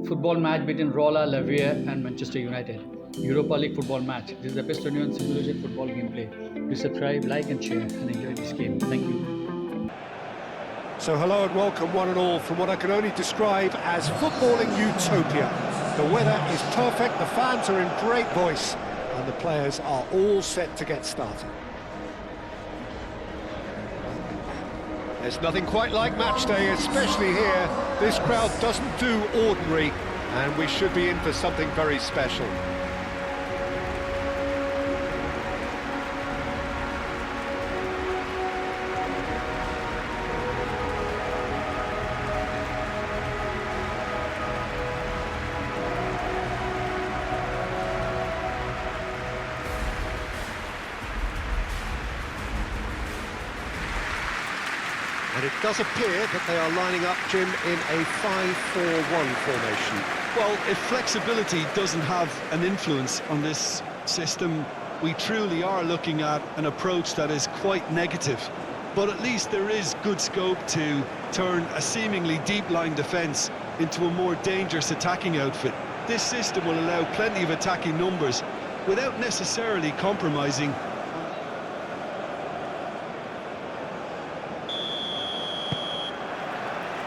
Football match between RAAL La Louvière and Manchester United. Europa League football match. This is the best genuine simulation football gameplay. Please subscribe, like and share and enjoy this game. Thank you. So hello and welcome one and all from what I can only describe as footballing utopia. The weather is perfect, the fans are in great voice and the players are all set to get started. There's nothing quite like match day, especially here. This crowd doesn't do ordinary and we should be in for something very special. And it does appear that they are lining up, Jim, in a 5-4-1 formation. Well, if flexibility doesn't have an influence on this system, we truly are looking at an approach that is quite negative. But at least there is good scope to turn a seemingly deep-line defence into a more dangerous attacking outfit. This system will allow plenty of attacking numbers without necessarily compromising.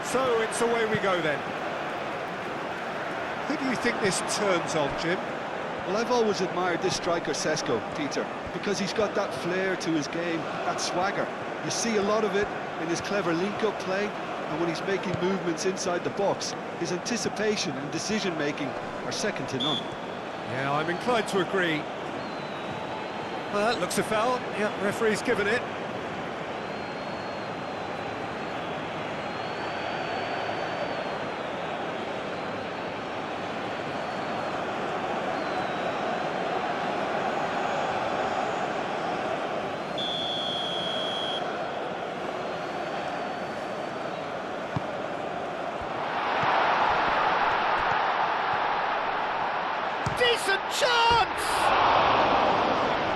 So it's away we go then. Who do you think this turns on, Jim? Well, I've always admired this striker, Sesko, Peter, because he's got that flair to his game, that swagger. You see a lot of it in his clever link-up play, and when he's making movements inside the box, his anticipation and decision-making are second to none. Yeah, I'm inclined to agree. Well, that looks a foul. Yeah, referee's given it. Decent chance!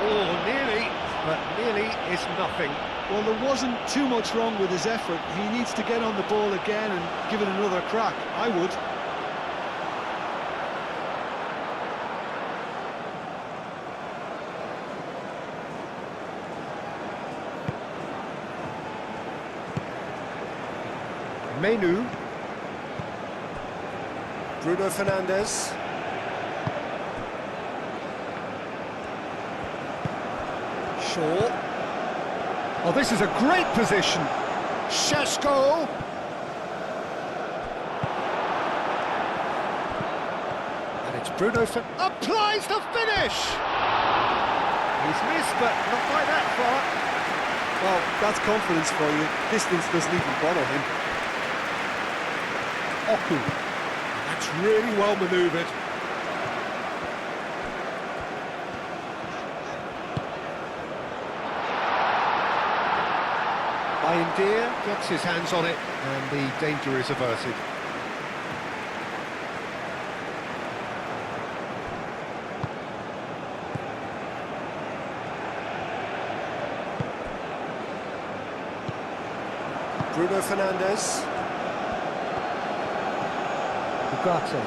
Oh, nearly, but nearly is nothing. Well, there wasn't too much wrong with his effort. He needs to get on the ball again and give it another crack. I would. Menu. Bruno Fernandes. Oh, this is a great position. Sesko. And it's Bruno applies the finish. He's missed, but not by that far. Well, that's confidence for you. Distance doesn't even bother him. Oku. That's really well manoeuvred. India gets his hands on it and the danger is averted. Bruno Fernandes. Ugarte.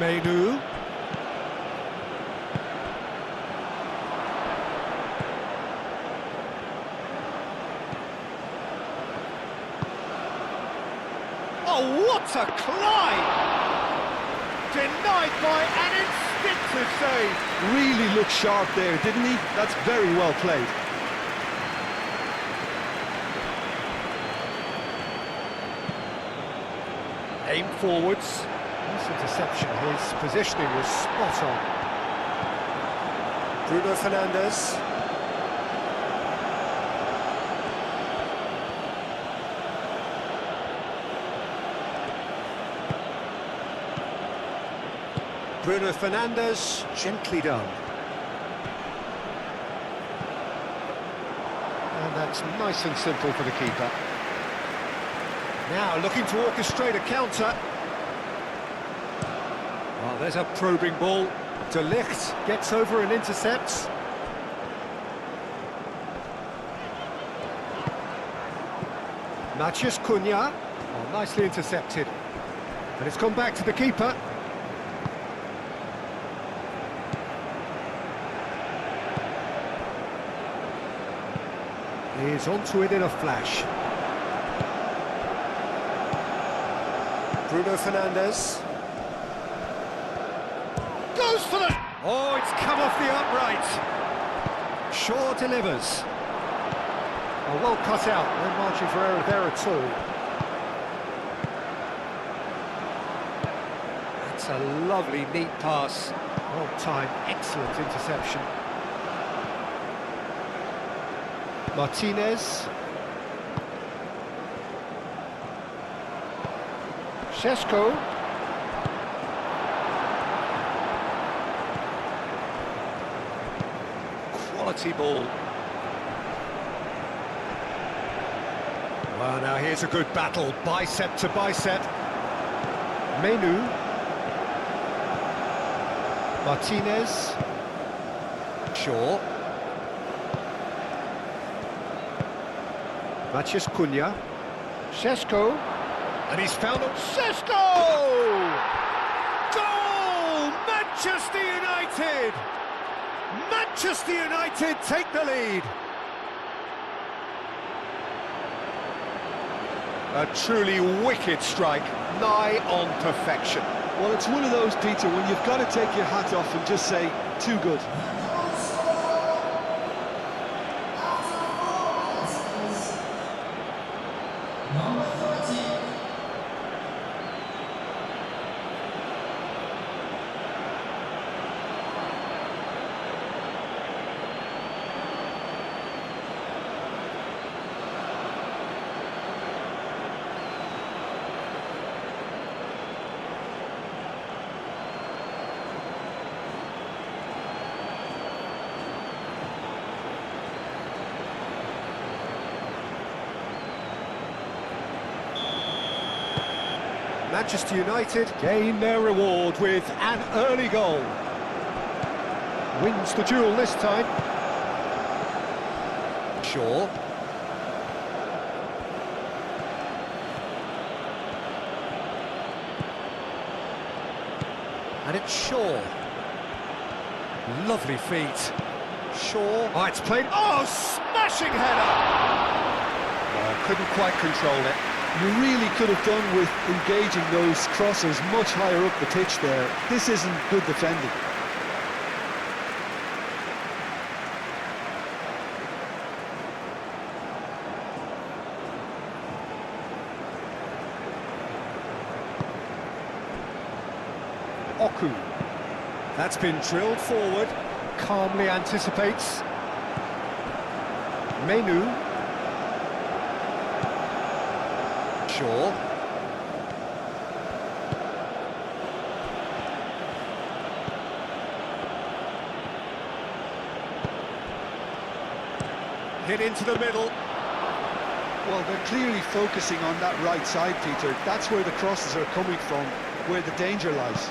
Menu. Oh, what a climb! Denied by an instinctive save. Really looked sharp there, didn't he? That's very well played. Aim forwards. Nice interception, his positioning was spot on. Bruno Fernandes. Bruno Fernandes, gently done. And that's nice and simple for the keeper. Now looking to orchestrate a counter. Well, there's a probing ball. De Ligt gets over and intercepts. Matheus Cunha, oh, nicely intercepted. And it's gone back to the keeper. He's onto it in a flash. Bruno Fernandes. Goes for the... Oh, it's come off the upright. Shaw delivers. Oh, well cut out. No margin for error there at all. That's a lovely, neat pass. Well timed, excellent interception. Martinez. Šeško. Quality ball. Well, now here's a good battle, bicep to bicep. Menu. Martinez. Shaw. Matheus Cunha. Šeško. And he's found it. Šeško! Goal! Manchester United! Manchester United take the lead. A truly wicked strike, nigh on perfection. Well, it's one of those, Peter, when you've got to take your hat off and just say, too good. Manchester United gain their reward with an early goal. Wins the duel this time. Shaw. And it's Shaw. Lovely feet. Shaw. Oh, it's played. Oh, smashing header! Oh, couldn't quite control it. You really could have done with engaging those crossers much higher up the pitch there. This isn't good defending. Oku. That's been drilled forward. Calmly anticipates. Menu. Shaw. Hit into the middle. Well, they're clearly focusing on that right side, Peter. That's where the crosses are coming from, where the danger lies.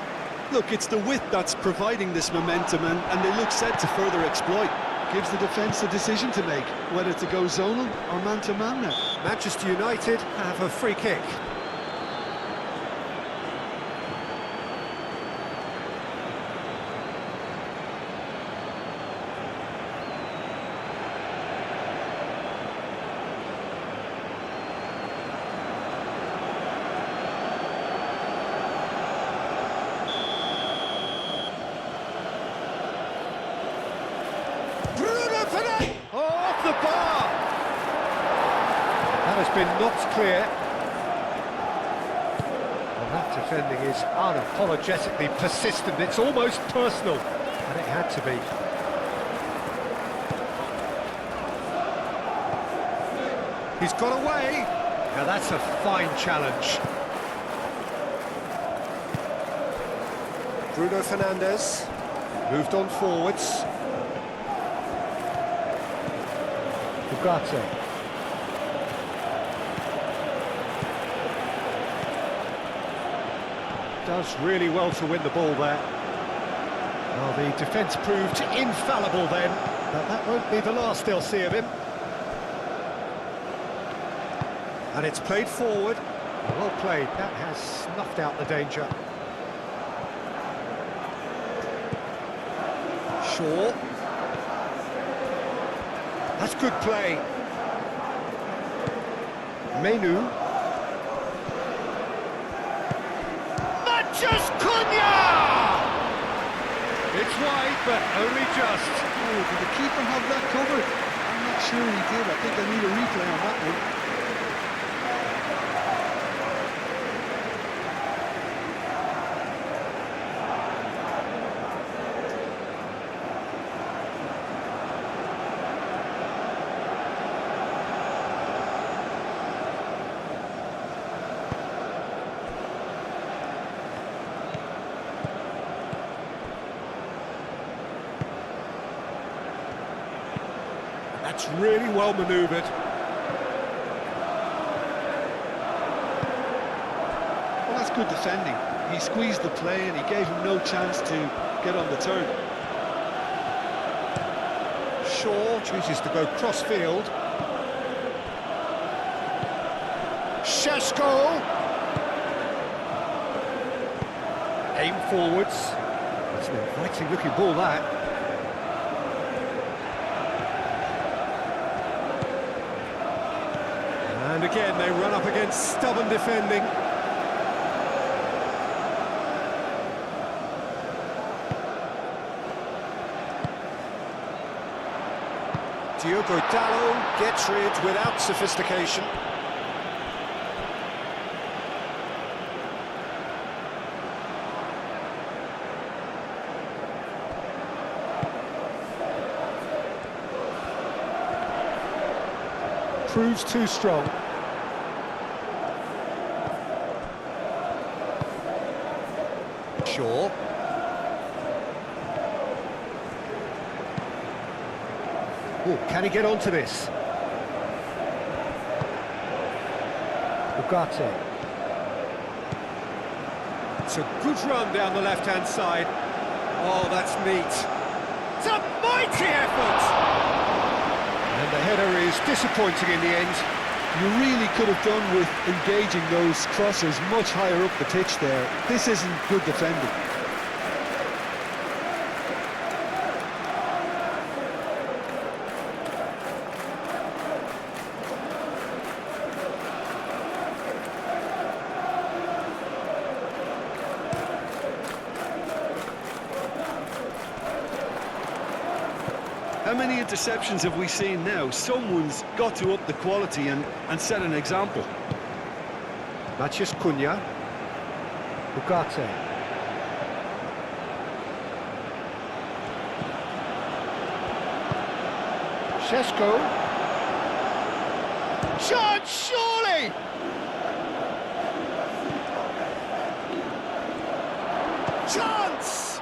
Look, it's the width that's providing this momentum, and they look set to further exploit. Gives the defence a decision to make, whether to go zonal or man-to-man now. Manchester United have a free kick. Oh, off the bar! That has been knocked clear. Well, that defending is unapologetically persistent. It's almost personal, and it had to be. He's got away. Now that's a fine challenge. Bruno Fernandes moved on forwards. Ugarte. Does really well to win the ball there. Well, the defence proved infallible then, but that won't be the last they'll see of him. And it's played forward. Well played, that has snuffed out the danger. Shaw. That's good play. Menu. Matches Cunha! It's wide, but only just. Oh, did the keeper have that covered? I'm not sure he did. I think I need a replay on that one. That's really well manoeuvred. Well, that's good defending. He squeezed the play and he gave him no chance to get on the turn. Shaw chooses to go cross-field. Shesko! Aim forwards. That's an inviting looking ball, that. And again, they run up against stubborn defending. Diogo Dalot gets rid without sophistication. Proves too strong. Shaw. Oh, can he get onto this? Ugarte. It's a good run down the left-hand side. Oh, that's neat. It's a mighty effort! And the header is disappointing in the end. You really could have done with engaging those crossers much higher up the pitch there. This isn't good defending. How many interceptions have we seen now? Someone's got to up the quality and set an example. Matches Cunha. Ugarte. Shesko. Chance, surely! Chance!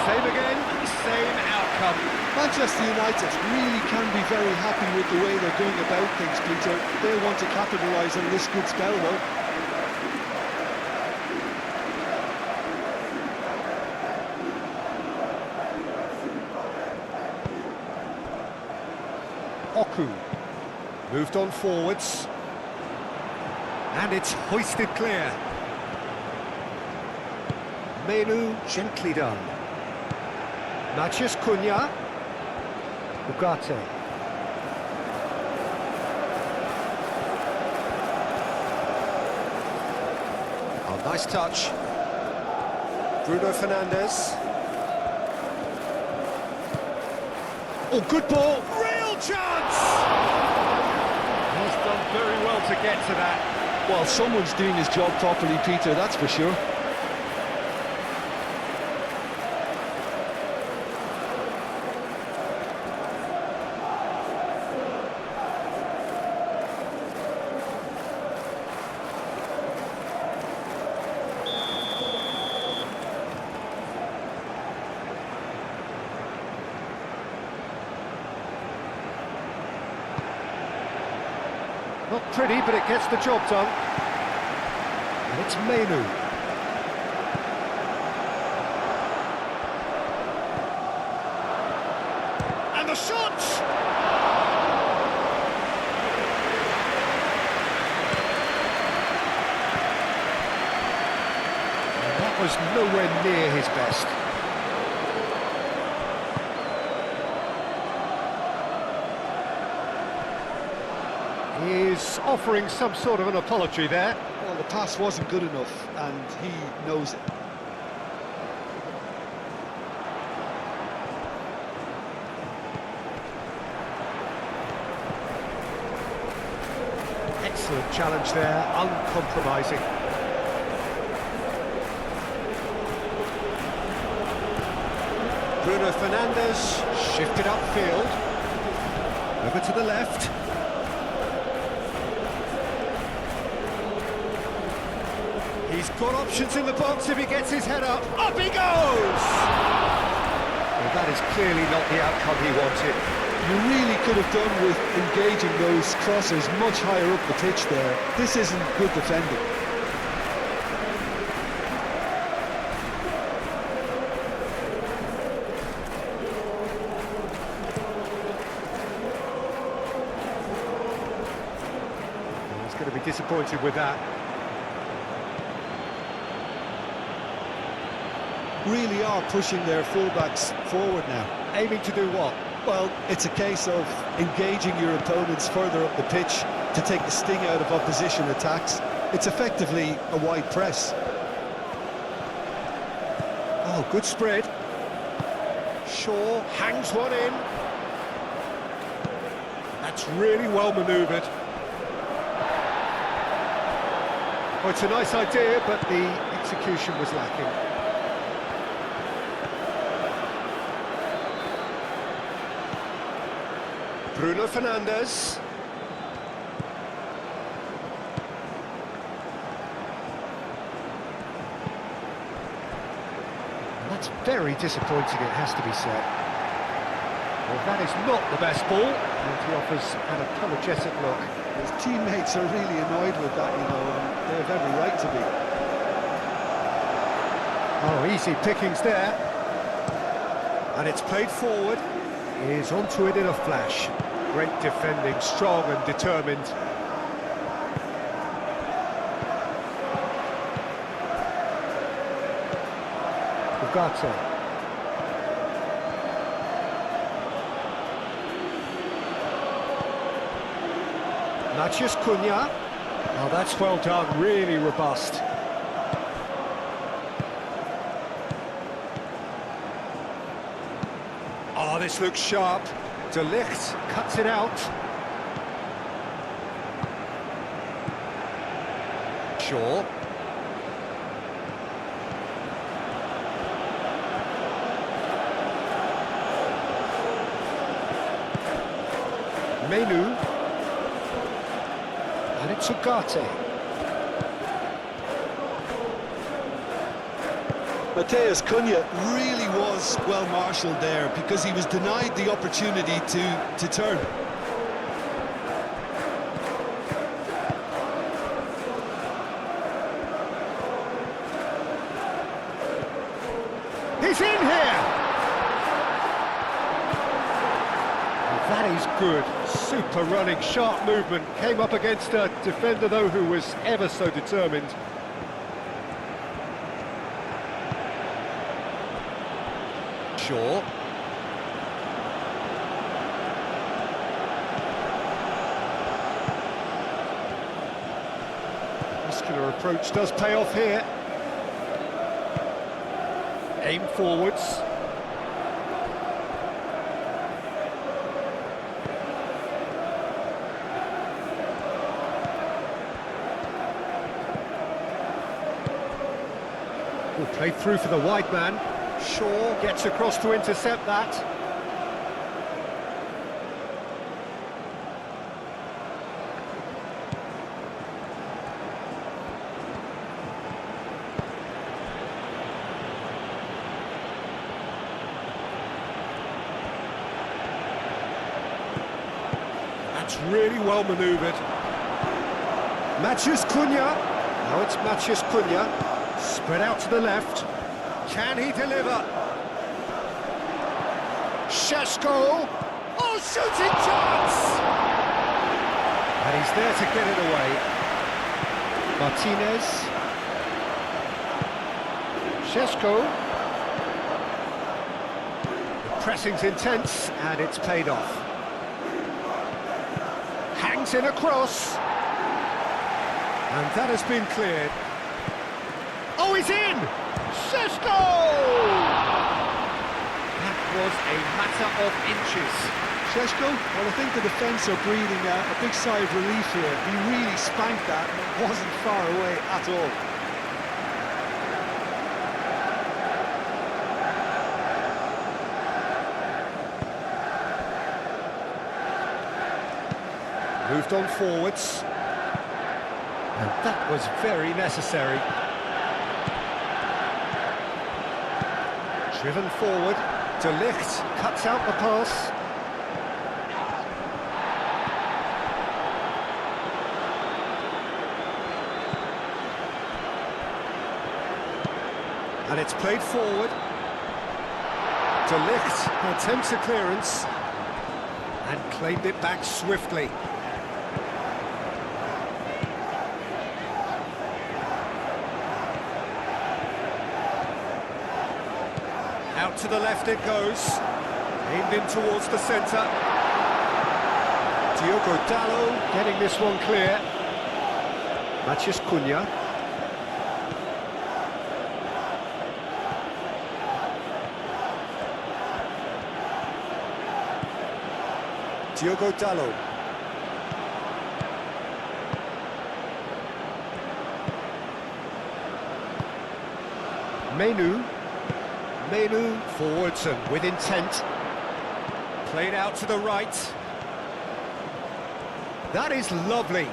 Same again, same outcome. Manchester United really can be very happy with the way they're going about things, Peter. They'll want to capitalise on this good spell, though. Oku moved on forwards, and it's hoisted clear. Menu gently done. Matches Cunha. Ugarte. Oh, nice touch. Bruno Fernandes. Oh, good ball. Real chance! He's done very well to get to that. Well, someone's doing his job properly, Peter, that's for sure. Not pretty, but it gets the job done. And it's Menu. And the shot! Was nowhere near his best. He's offering some sort of an apology there. Well, the pass wasn't good enough, and he knows it. Excellent challenge there, uncompromising. Bruno Fernandes shifted upfield, over to the left. He's got options in the box if he gets his head up. Up he goes! Well, that is clearly not the outcome he wanted. You really could have done with engaging those crossers much higher up the pitch there. This isn't good defending. Going to be disappointed with that. Really are pushing their fullbacks forward now. Aiming to do what? Well, it's a case of engaging your opponents further up the pitch to take the sting out of opposition attacks. It's effectively a wide press. Oh, good spread. Shaw hangs one in. That's really well manoeuvred. Oh, it's a nice idea, but the execution was lacking. Bruno Fernandes. That's very disappointing, it has to be said. Well, that is not the best ball, and he offers an apologetic look. His teammates are really annoyed with that, you know, and they have every right to be. Oh, easy pickings there. And it's played forward. He's onto it in a flash. Great defending, strong and determined. Ugarte. Matheus Cunha. Oh, that's well done, really robust. Oh, this looks sharp. De Ligt cuts it out. Shaw. Menu. And it's Ugarte. Matheus Cunha really was well marshalled there because he was denied the opportunity to turn. He's in here! That is good. Super running, sharp movement. Came up against a defender, though, who was ever so determined. Shaw. Muscular approach does pay off here. Aim forwards. Played through for the wide man. Shaw gets across to intercept that. That's really well manoeuvred. Matheus Cunha. Now it's Matheus Cunha. Spread out to the left. Can he deliver? Šeško. shooting chance! And he's there to get it away. Martinez. Šeško. The pressing's intense, and it's paid off. Hangs in a cross. And that has been cleared. Oh, he's in! Šeško! That was a matter of inches. Šeško, well, I think the defence are breathing a big sigh of relief here. He really spanked that, and it wasn't far away at all. Moved on forwards. And that was very necessary. Driven forward. De Ligt cuts out the pass. And it's played forward. De Ligt attempts a clearance and claimed it back swiftly. Out to the left it goes. Aimed in towards the centre. Diogo Dalot getting this one clear. Matheus Cunha. Diogo Dalot. Menu forwards and with intent. Played out to the right. That is lovely.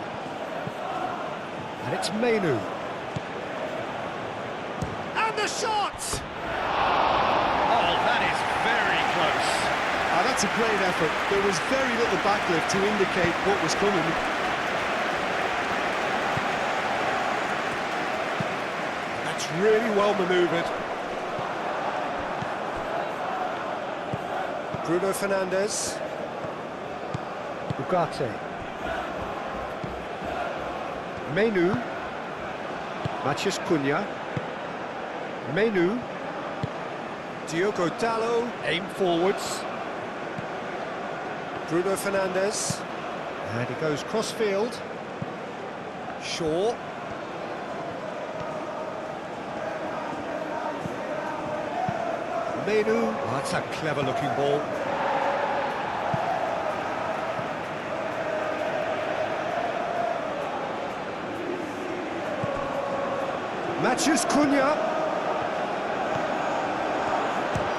And it's Menu. And the shot! Oh, that is very close. That's a great effort. There was very little backlift to indicate what was coming. That's really well manoeuvred. Bruno Fernandes. Ugarte. Menu. Matheus Cunha. Menu. Diogo Dalot. Aim forwards. Bruno Fernandes. And he goes cross-field. Shaw. Menu. Oh, that's a clever-looking ball. Matheus Cunha.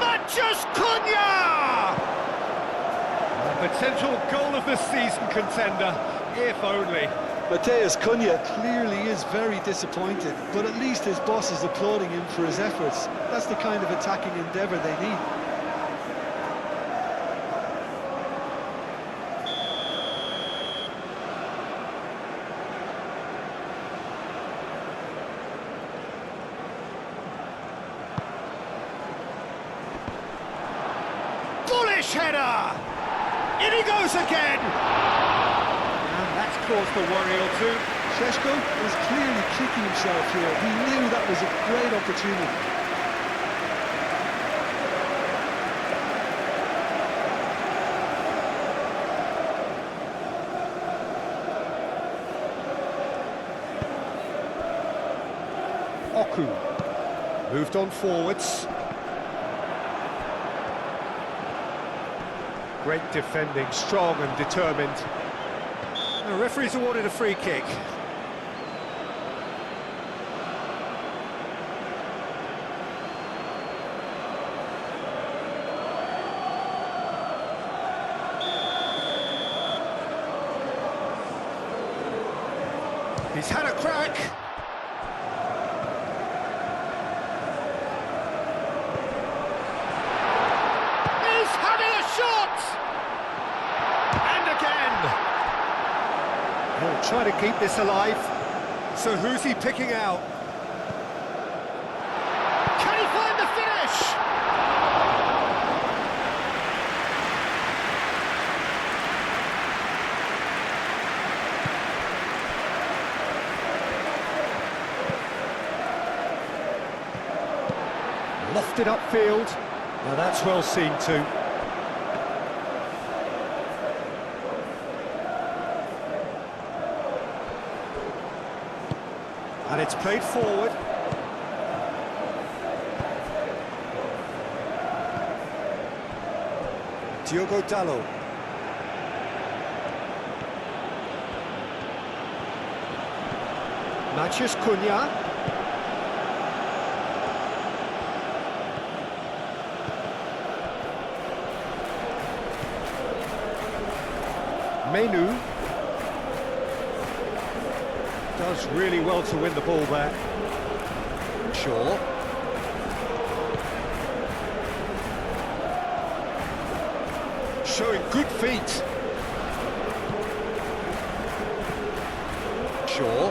Matheus Cunha! A potential goal of the season contender, if only. Matheus Cunha clearly is very disappointed, but at least his boss is applauding him for his efforts. That's the kind of attacking endeavour they need. Bullish header! In he goes again! And that's caused a worry or two. Šeško is clearly kicking himself here. He knew that was a great opportunity. Oku moved on forwards. Great defending, strong and determined. The referee's awarded a free kick. He's had a crack. He's having a shot! And again! He'll try to keep this alive. So who's he picking out? Can he find the finish? lifted upfield. Now that's well seen too. And it's played forward. Diogo Dalot. Matheus Cunha. Menu. Does really well to win the ball there. Shaw. Showing good feet. Shaw.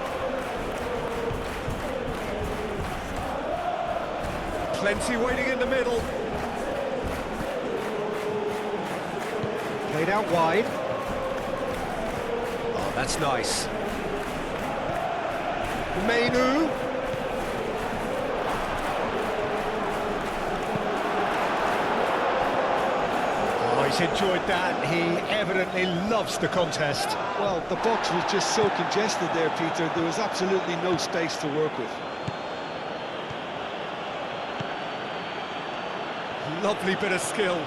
Plenty waiting in the middle. Played out wide. Oh, that's nice. Menu. Oh, he's enjoyed that. He evidently loves the contest. Well, the box was just so congested there, Peter. There was absolutely no space to work with. Lovely bit of skill.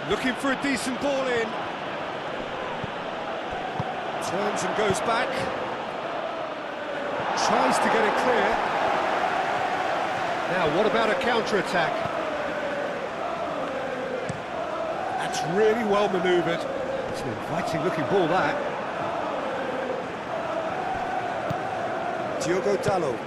Looking for a decent ball in. Turns and goes back. Tries to get it clear. Now, what about a counter-attack? That's really well manoeuvred. It's an inviting-looking ball, that. Diogo Dalot.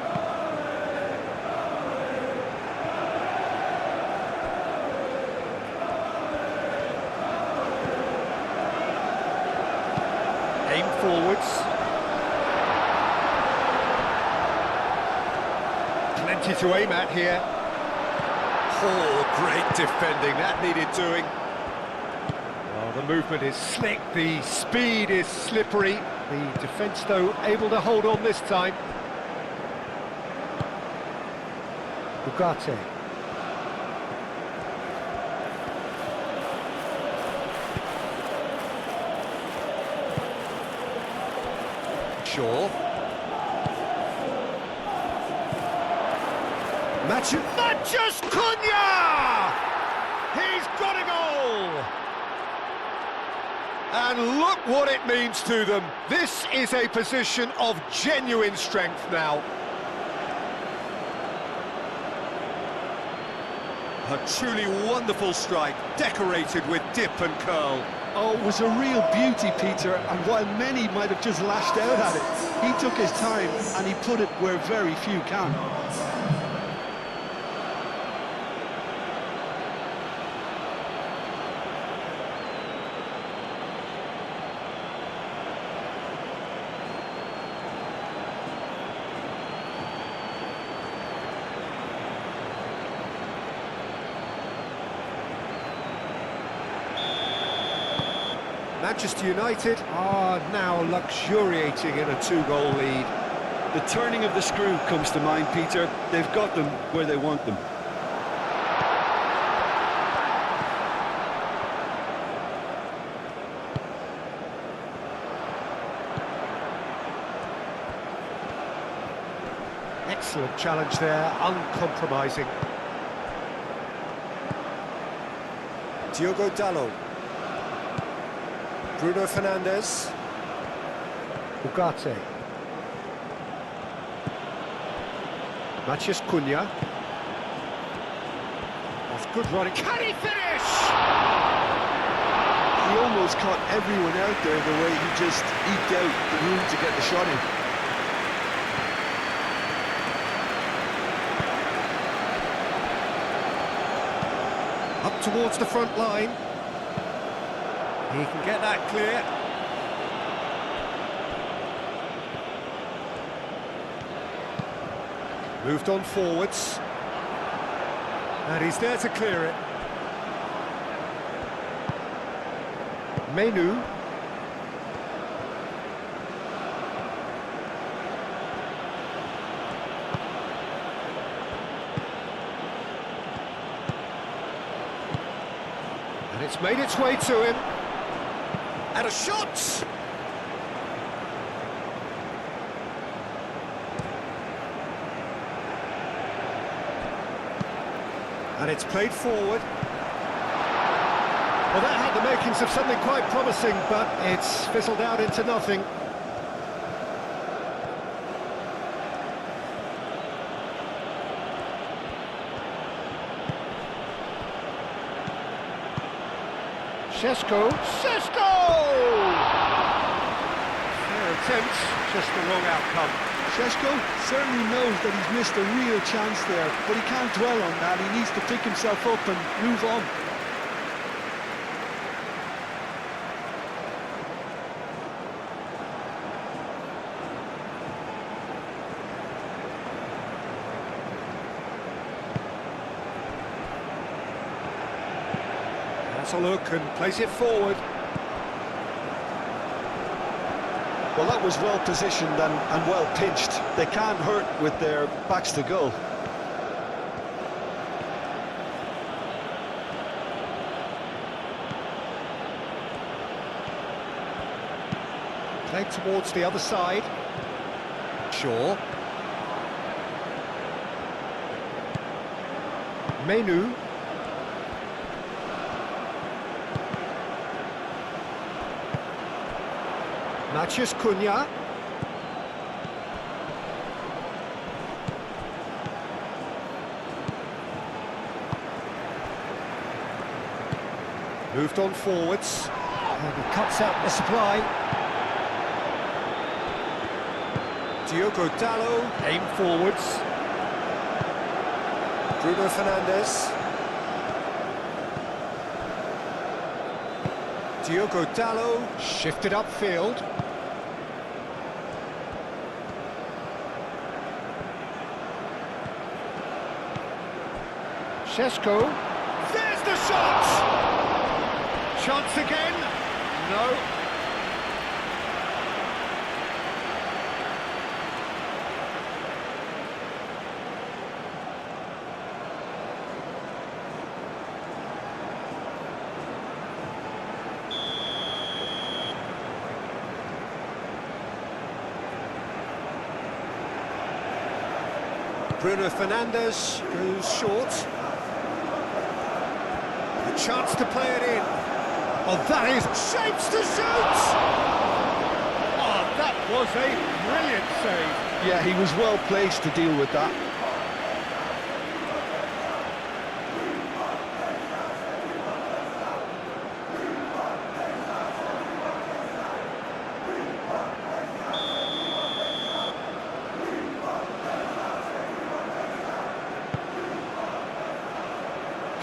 Aim forwards. Plenty to aim at here. Oh, great defending. That needed doing. Well, the movement is slick. The speed is slippery. The defence, though, able to hold on this time. Ugarte. Shaw. Matheus Cunha! He's got a goal! And look what it means to them. This is a position of genuine strength now. A truly wonderful strike, decorated with dip and curl. Oh, it was a real beauty, Peter, and while many might have just lashed out at it, he took his time and he put it where very few can. Manchester United are now luxuriating in a two-goal lead. The turning of the screw comes to mind, Peter. They've got them where they want them. Excellent challenge there, uncompromising. Diogo Dalot. Bruno Fernandes. Ugarte. Matheus Cunha. Off good running. Can he finish? He almost caught everyone out there the way he just eked out the room to get the shot in. Up towards the front line. He can get that clear. Moved on forwards. And he's there to clear it. Menu. And it's made its way to him. And a shot! And it's played forward. Well, that had the makings of something quite promising, but it's fizzled out into nothing. Šeško! Fair attempt, just the wrong outcome. Šeško certainly knows that he's missed a real chance there, but he can't dwell on that. He needs to pick himself up and move on. That's a look and place it forward. Well, that was well positioned and well pinched. They can't hurt with their backs to goal. Played towards the other side. Shaw. Menu. Maciej Cunha. Moved on forwards. And he cuts out the supply. Diogo Dalot, aim forwards. Bruno Fernandes. Diogo Dalot, shifted upfield. Šeško. There's the shot! Chance again. No. Bruno Fernandes goes short. A chance to play it in. Oh, that is shapes to shoot! Oh, that was a brilliant save. Yeah, he was well placed to deal with that.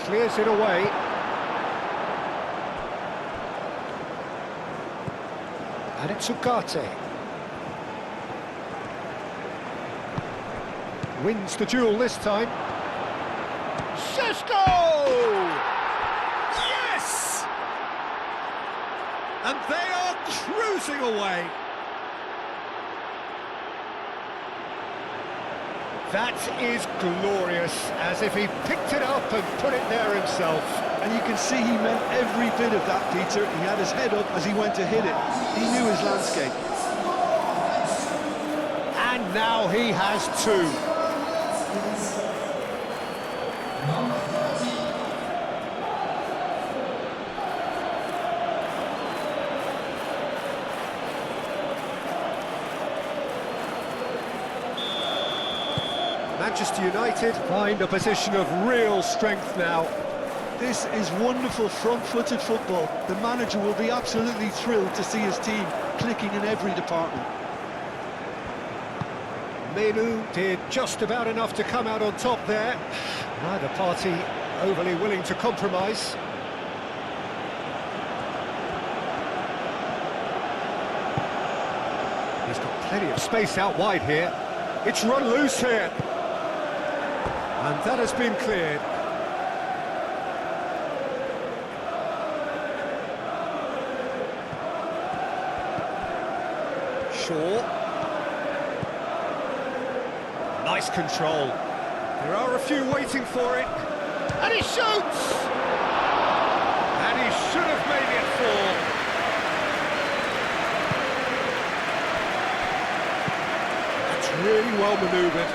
Clears it away. And it's Ugarte. Wins the duel this time. Šeško! Yes! And they are cruising away. That is glorious, as if he picked it up and put it there himself. And you can see he meant every bit of that, Peter. He had his head up as he went to hit it. He knew his landscape. And now he has two. Manchester United find a position of real strength now. This is wonderful front-footed football. The manager will be absolutely thrilled to see his team clicking in every department. Menu did just about enough to come out on top there. Neither party overly willing to compromise. He's got plenty of space out wide here. It's run loose here. And that has been cleared. Shaw. Nice control. There are a few waiting for it. And he shoots! And he well manoeuvred.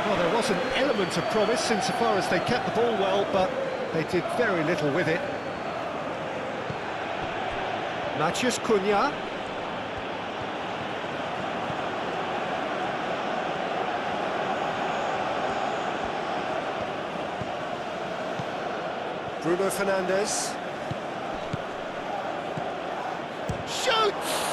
Well, there was an element of promise insofar as they kept the ball well, but they did very little with it. Matheus Cunha. Bruno Fernandes. Shoots!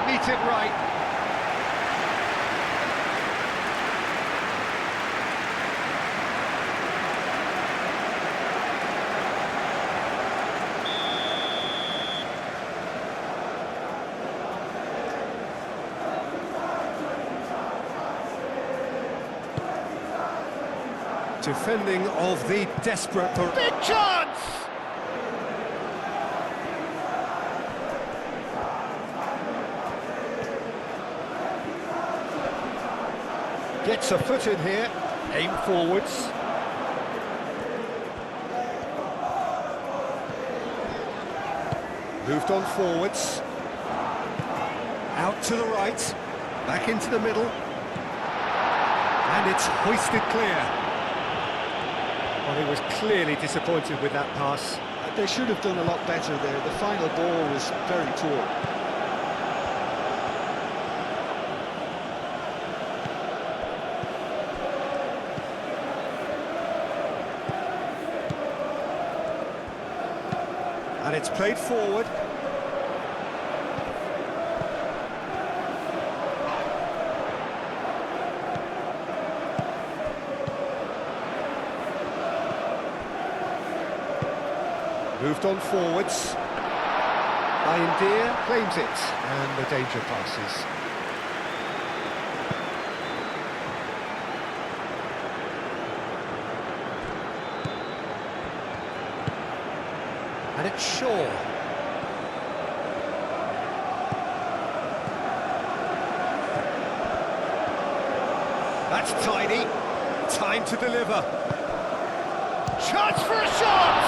Meet it right. Defending of the desperate... Big chance! Gets a foot in here, aim forwards. Moved on forwards. Out to the right, back into the middle. And it's hoisted clear. Well, he was clearly disappointed with that pass. They should have done a lot better there. The final ball was very poor. And it's played forward. Moved on forwards. India claims it, and the danger passes. And it's Shaw. That's tidy. Time to deliver. Chance for a shot!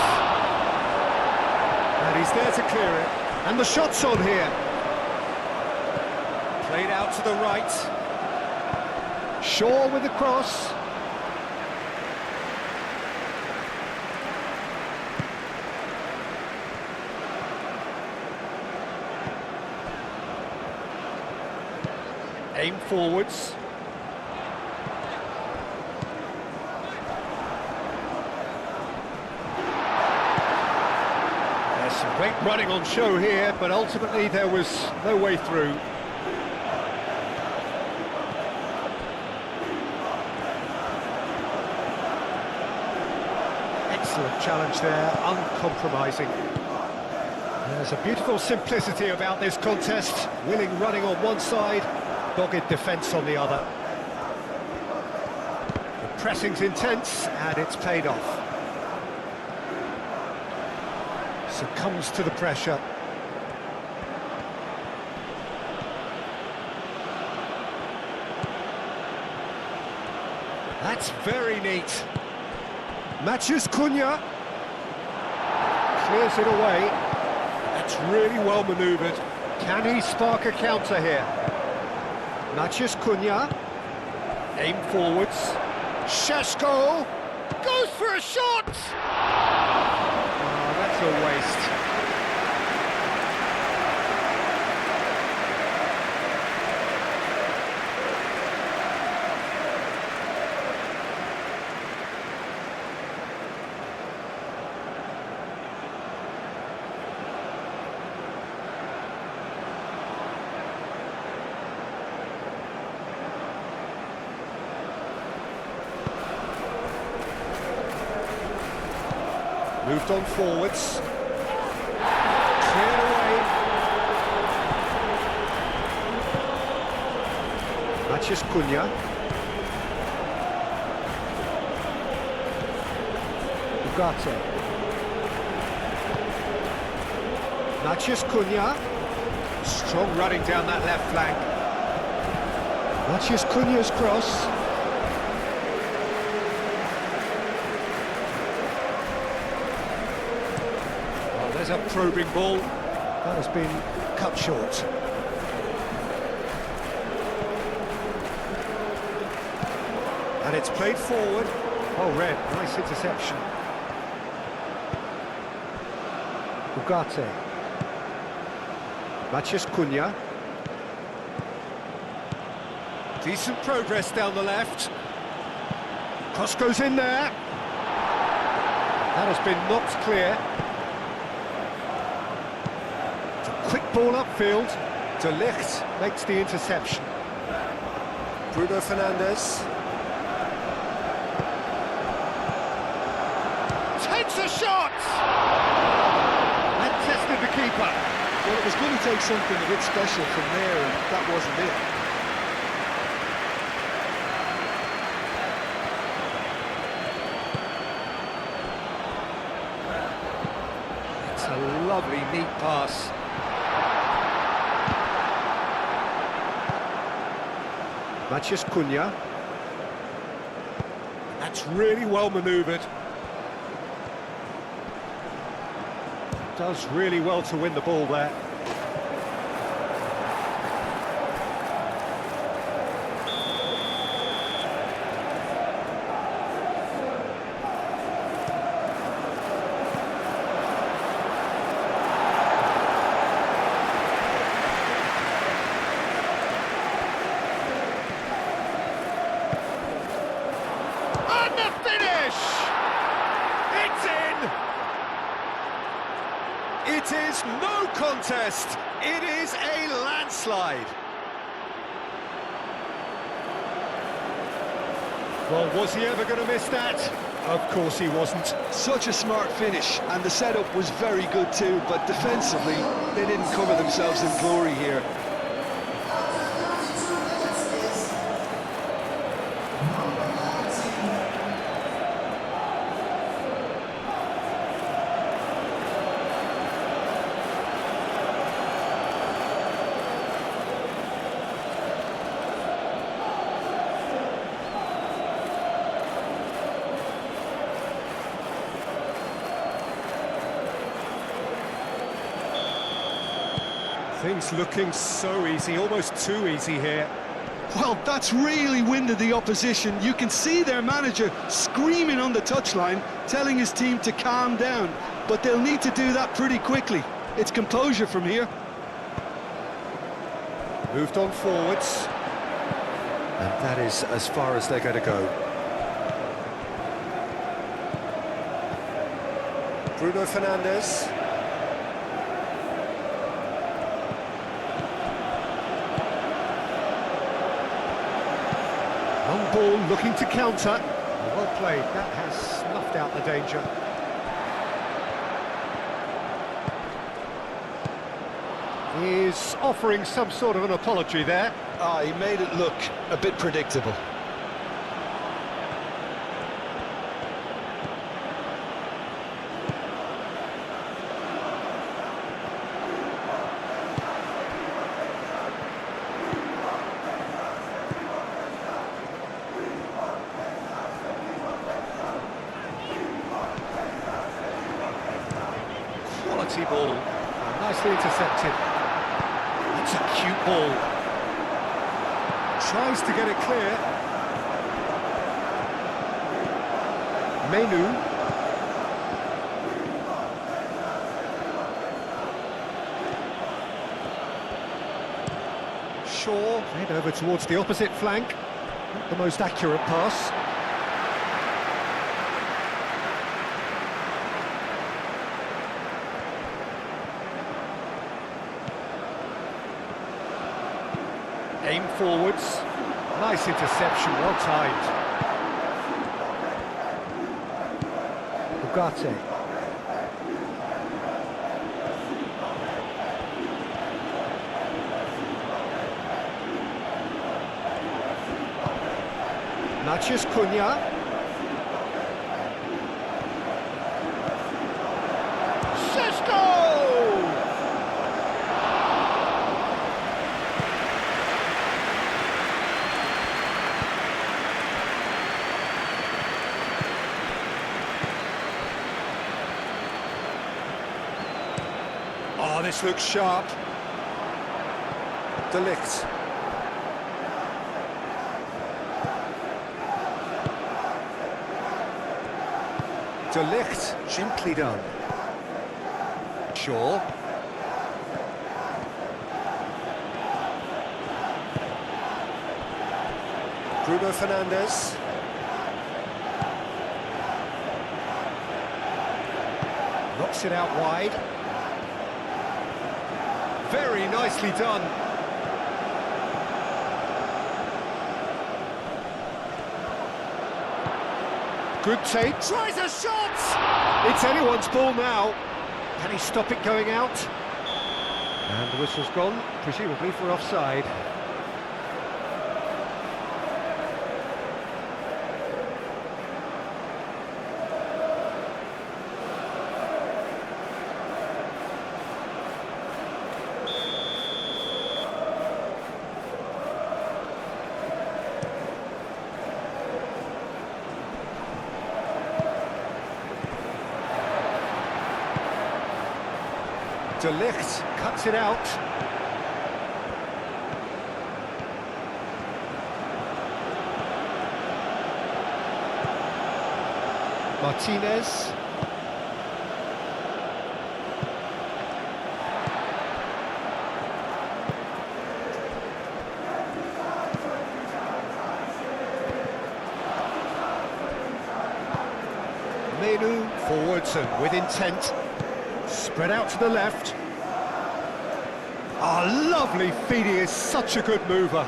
And he's there to clear it. And the shot's on here. Played out to the right. Shaw with the cross. Aim forwards. There's some great running on show here, but ultimately there was no way through. Excellent challenge there, uncompromising. There's a beautiful simplicity about this contest. Willing running on one side, dogged defence on the other. The pressing's intense, and it's paid off. Succumbs to the pressure. That's very neat. Matheus Cunha. Clears it away. That's really well manoeuvred. Can he spark a counter here? Matheus Cunha, aim forwards. Šeško goes for a shot! Oh, that's a waste. Moved on forwards. Cleared away. Matheus Cunha. Ugarte. Matheus Cunha. Strong running down that left flank. Matheus Cunha's cross. Oh, there's a probing ball. That has been cut short. And it's played forward. Oh, red, nice interception. Ugarte. Matheus Cunha. Decent progress down the left. Cross goes in there. That has been knocked clear. It's a quick ball upfield. De Ligt makes the interception. Bruno Fernandes. Takes a shot! And tested the keeper. Well, it was going to take something a bit special from there, and that wasn't it. It's a lovely, neat pass. Matheus Cunha. That's really well manoeuvred. Does really well to win the ball there. And the finish! It's in! It is no contest. It is a landslide. Well, was he ever going to miss that? Of course he wasn't. Such a smart finish, and the setup was very good too, but defensively, they didn't cover themselves in glory here. Things looking so easy, almost too easy here. Well, that's really winded the opposition. You can see their manager screaming on the touchline, telling his team to calm down, but they'll need to do that pretty quickly. It's composure from here. Moved on forwards. And that is as far as they're going to go. Bruno Fernandes. Long ball looking to counter. Well played, that has snuffed out the danger. He's offering some sort of an apology there. He made it look a bit predictable. Quality ball, nicely intercepted. It's a cute ball. Tries to get it clear. Menu. Shaw, head over towards the opposite flank. Not the most accurate pass. Aim forwards. Nice interception, well timed. Ugarte. Matheus Cunha. this looks sharp. De Ligt. De Ligt, gently done. Shaw. Bruno Fernandes. Knocks it out wide. Very nicely done. Good take. Tries a shot! It's anyone's ball now. Can he stop it going out? And the whistle's gone, presumably for offside. De Ligt cuts it out. Martinez. Menu forwards and with intent. Spread out to the left. Oh, lovely feed, he is such a good mover.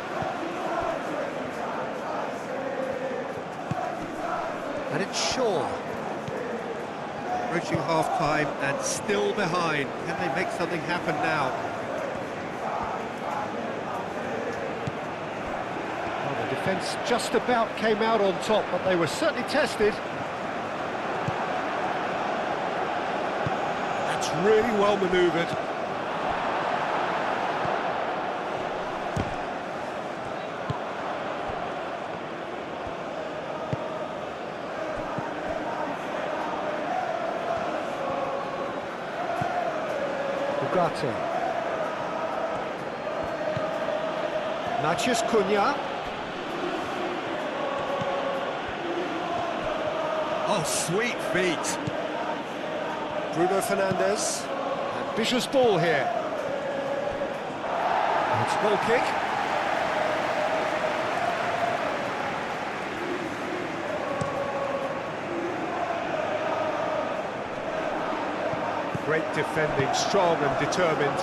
And it's Shaw. Approaching half-time and still behind. Can they make something happen now? Well, the defence just about came out on top, but they were certainly tested. Really well manoeuvred. Ugarte. Matheus Cunha. Oh, sweet feet. Bruno Fernandes. Ambitious ball here. It's goal kick. Great defending, strong and determined.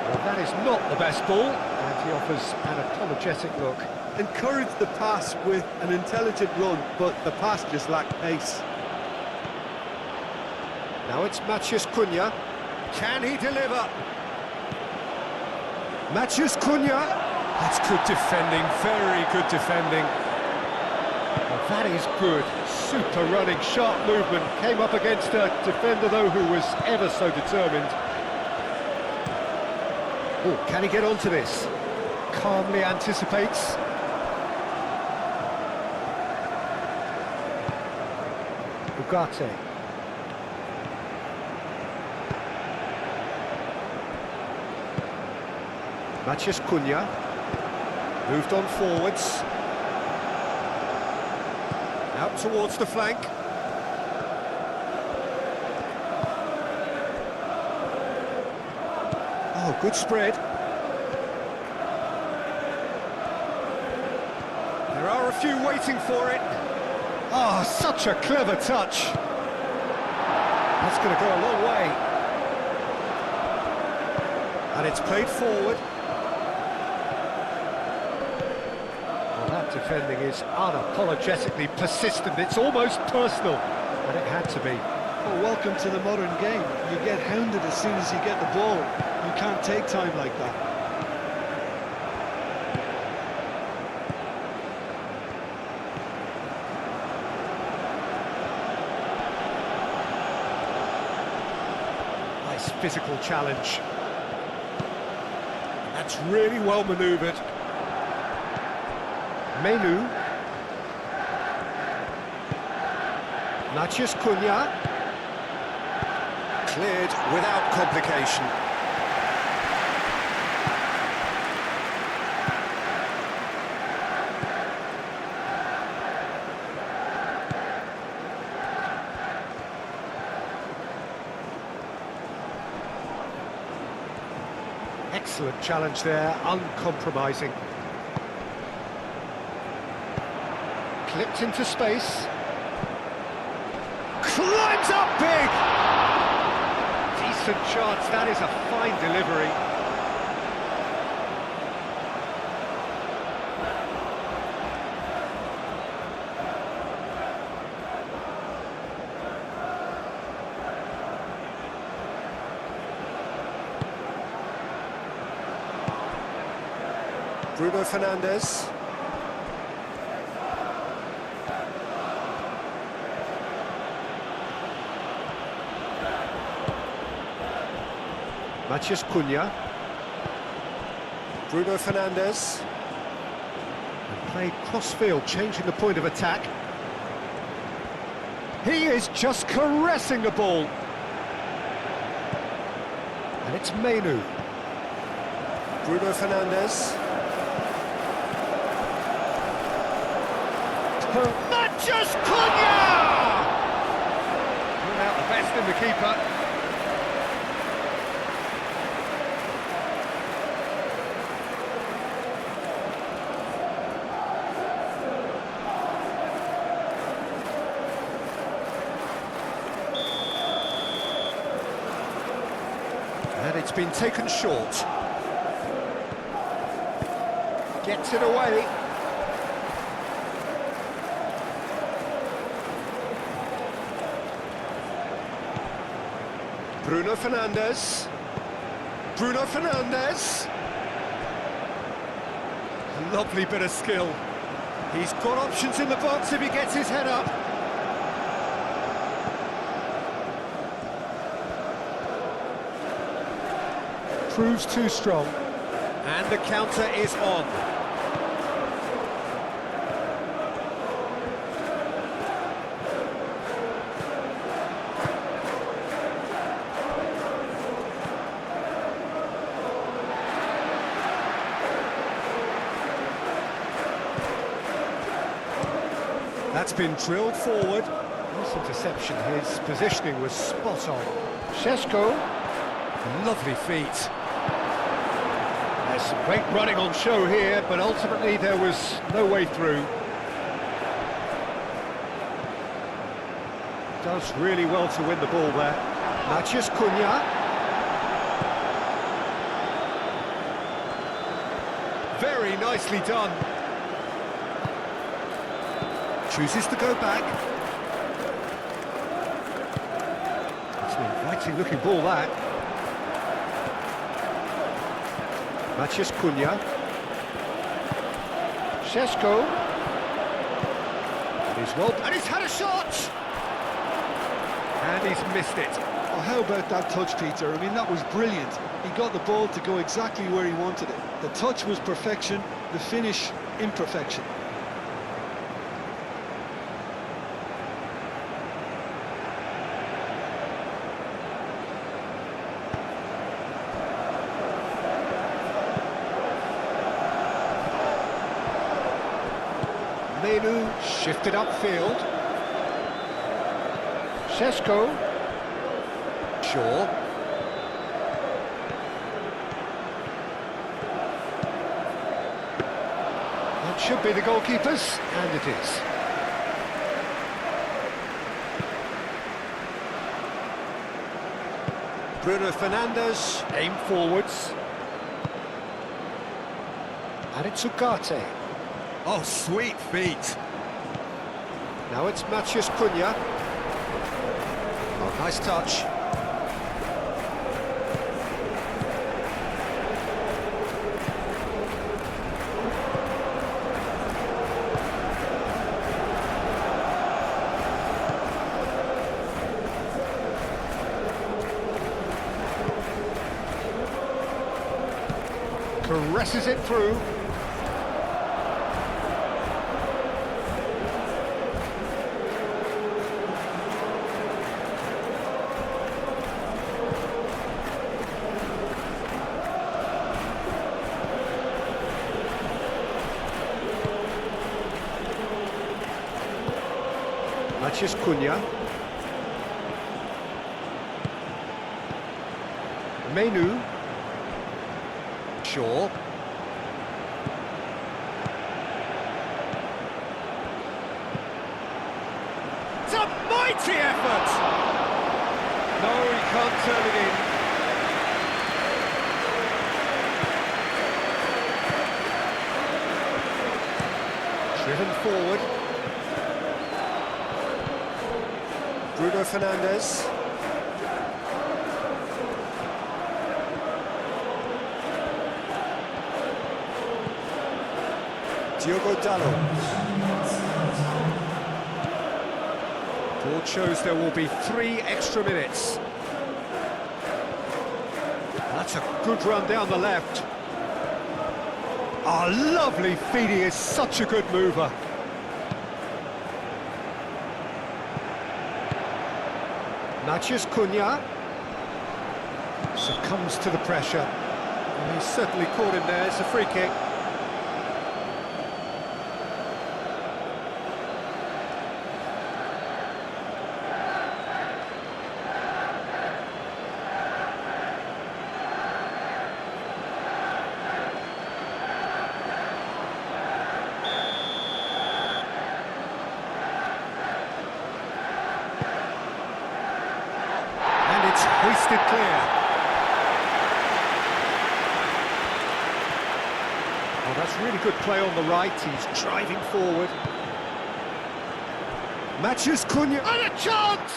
Well, that is not the best ball, and he offers an apologetic look. Encouraged the pass with an intelligent run, but the pass just lacked pace. Now it's Matheus Cunha. Can he deliver? Matheus Cunha. That's good defending, very good defending. Well, that is good. Super running, sharp movement. Came up against a defender, though, who was ever so determined. Oh, can he get onto this? Calmly anticipates. Ugarte. Matheus Cunha moved on forwards, out towards the flank. Oh, good spread. There are a few waiting for it. Oh, such a clever touch. That's going to go a long way. And it's played forward. Defending is unapologetically persistent, it's almost personal, and it had to be. Well, welcome to the modern game. You get hounded as soon as you get the ball. You can't take time like that. Nice physical challenge. That's really well manoeuvred. Menu. Matheus Cunha. Cleared without complication. Excellent challenge there, uncompromising. Clipped into space. Climbs up big! Decent chance, that is a fine delivery. Bruno Fernandes. Matheus Cunha. Bruno Fernandes. And played cross-field, changing the point of attack. He is just caressing the ball. And it's Menu. Bruno Fernandes. Matheus Cunha! Pulled out the best in the keeper. And it's been taken short. Gets it away. Bruno Fernandes. Bruno Fernandes. Lovely bit of skill. He's got options in the box if he gets his head up. Proves too strong. And the counter is on. That's been drilled forward. Nice interception. His positioning was spot on. Šeško. Lovely feet. There's some great running on show here, but ultimately there was no way through. Does really well to win the ball there. Matheus Cunha. Very nicely done. Chooses to go back. It's an inviting looking ball, that. Matheus Cunha. Šeško. And he's had a shot! And he's missed it. Oh, how about that touch, Peter? I mean, that was brilliant. He got the ball to go exactly where he wanted it. The touch was perfection, the finish imperfection. Menu shifted upfield. Šeško. Shaw. That should be the goalkeepers, and it is. Bruno Fernandes, aim forwards. And it's Ugarte. Oh, sweet feet. Now it's Matheus Cunha. Oh, nice touch. Caresses it through. Mathias Cunha. Menu. Shaw. It's a mighty effort! No, he can't turn it in. Driven forward. Bruno Fernandes. Diogo Dalot. Board shows there will be 3 extra minutes. That's a good run down the left. Oh, lovely feed, he is such a good mover. Mathias Cunha succumbs to the pressure. And he's certainly caught him there, it's a free kick. Hoisted clear. Oh, that's really good play on the right. He's driving forward. Mathias Cunha, and a chance!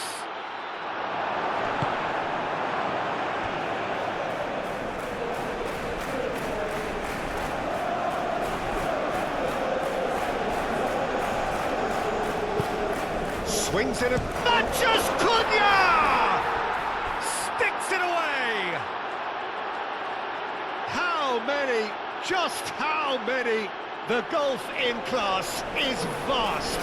Swings it, Mathias Cunha! Sticks it away! How many, just how many? The gulf in class is vast.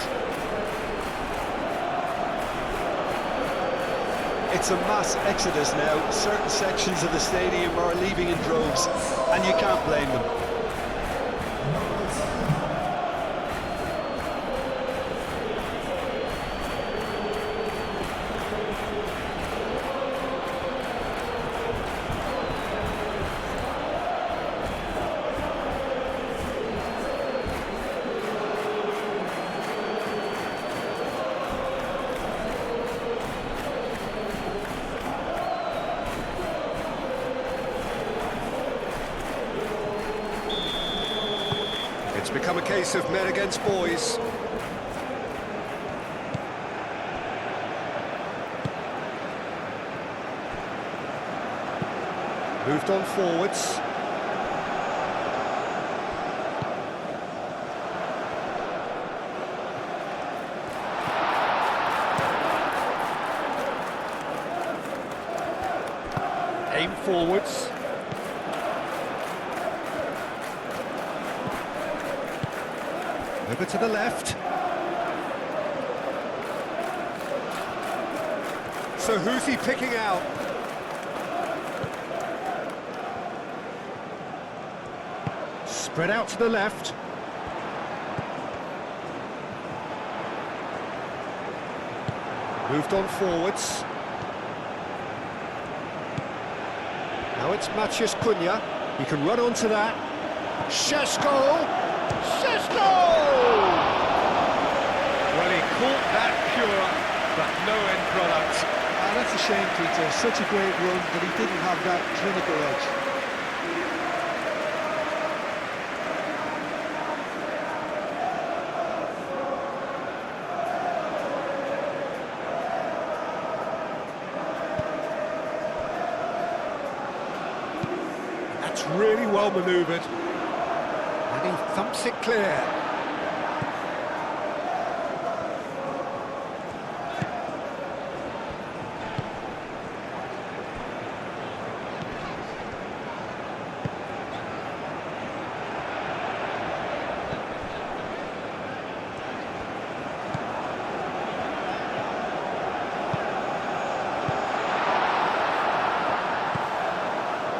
It's a mass exodus now. Certain sections of the stadium are leaving in droves, and you can't blame them. It's become a case of men against boys. Moved on forwards. Aim forwards. Over to the left. So who's he picking out? Spread out to the left. Moved on forwards. Now it's Mathias Cunha. He can run onto that. Šeško! Well, he caught that pure, but no end product. That's a shame, Peter. Such a great run, but he didn't have that clinical edge. That's really well manoeuvred. And he thumps it clear.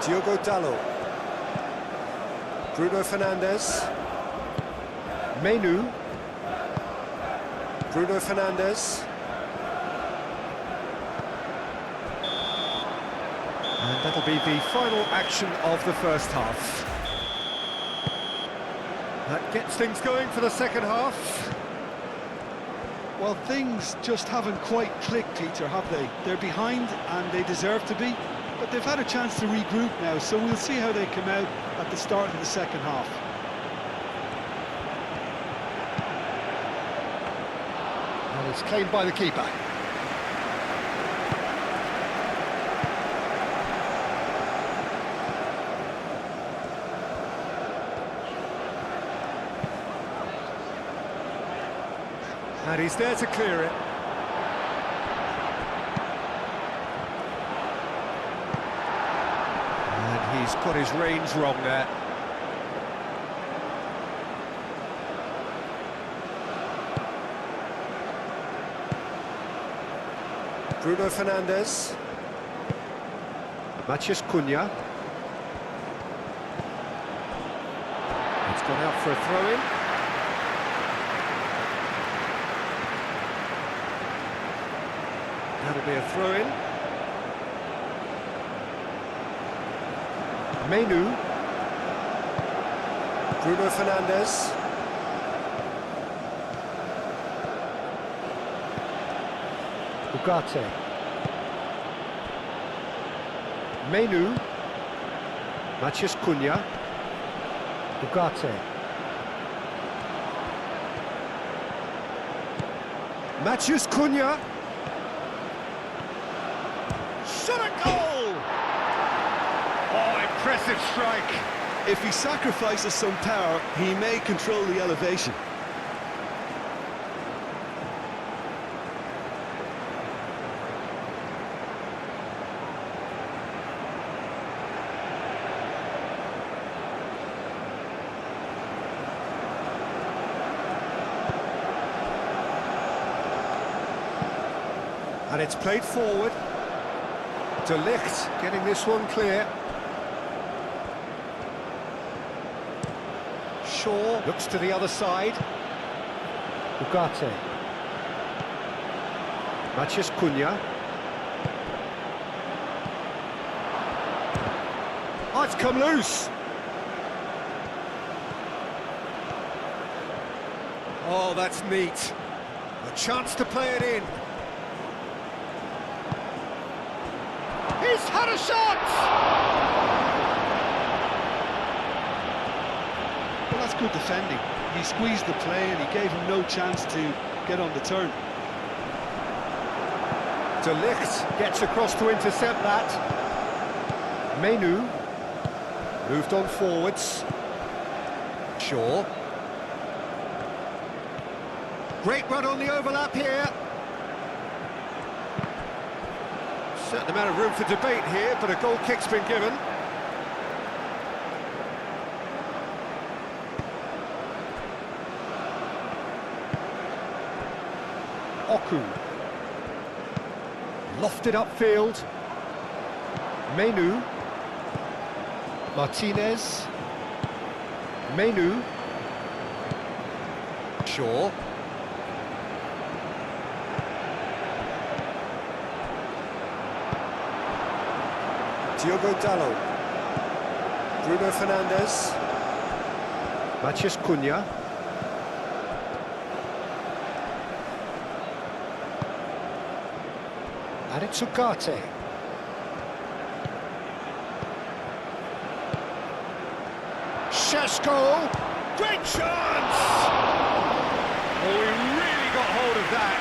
Diogo Dalot. Bruno Fernandes. Menu. Bruno Fernandes. And that'll be the final action of the first half. That gets things going for the second half. Well, things just haven't quite clicked, Peter, have they? They're behind and they deserve to be, but they've had a chance to regroup now, so we'll see how they come out at the start of the second half. And it's claimed by the keeper. And he's there to clear it. And he's got his reins wrong there. Bruno Fernandes. Matheus Cunha. It's gone out for a throw-in. That'll be a throw-in. Menu. Bruno Fernandes. Ugarte. Menu. Matheus Cunha. Ugarte. Matheus Cunha. Shot a goal! Oh, impressive strike. If he sacrifices some power, he may control the elevation. And it's played forward. De Ligt getting this one clear. Shaw looks to the other side. Ugarte. Matheus Cunha. Oh, it's come loose. Oh, that's neat. A chance to play it in. He's had a shot! Well, that's good defending. He squeezed the play and he gave him no chance to get on the turn. De Ligt gets across to intercept that. Menu moved on forwards. Shaw. Great run on the overlap here. Certain amount of room for debate here, but a goal kick's been given. Oku. Lofted upfield. Menu. Martinez. Menu. Shaw. Diogo Dalot. Bruno Fernandes. Matheus Cunha. And it's Ugarte. Šeško. Great chance! Oh, he really got hold of that.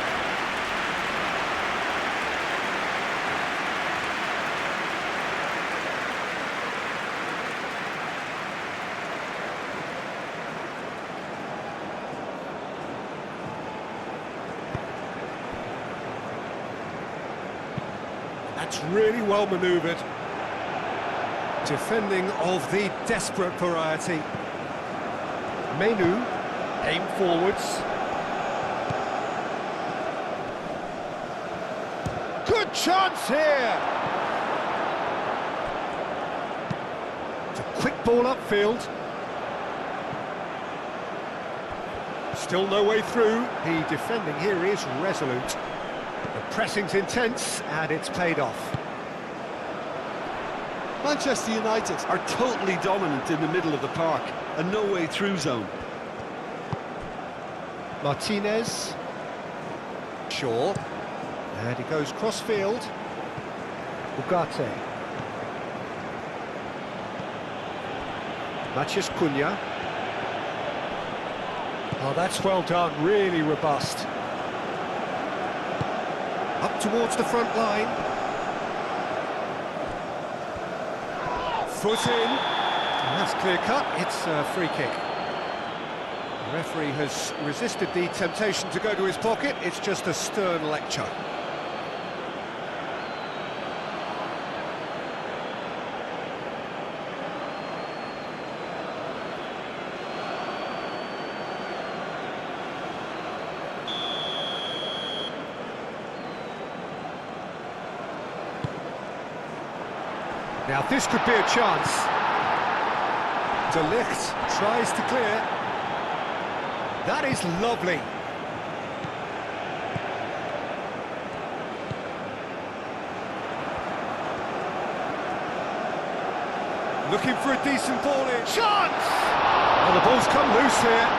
That's really well manoeuvred. Defending of the desperate variety. Menu, aim forwards. Good chance here! It's a quick ball upfield. Still no way through. The defending here is resolute. The pressing's intense, and it's paid off. Manchester United are totally dominant in the middle of the park, a no-way through zone. Martinez. Shaw. And he goes cross-field. Ugarte. Matheus Cunha. Oh, that's well done, really robust. Up towards the front line. Foot in. And that's clear cut, it's a free kick. The referee has resisted the temptation to go to his pocket, it's just a stern lecture. Now this could be a chance. De Ligt tries to clear. That is lovely. Looking for a decent ball in. Chance! And the ball's come loose here.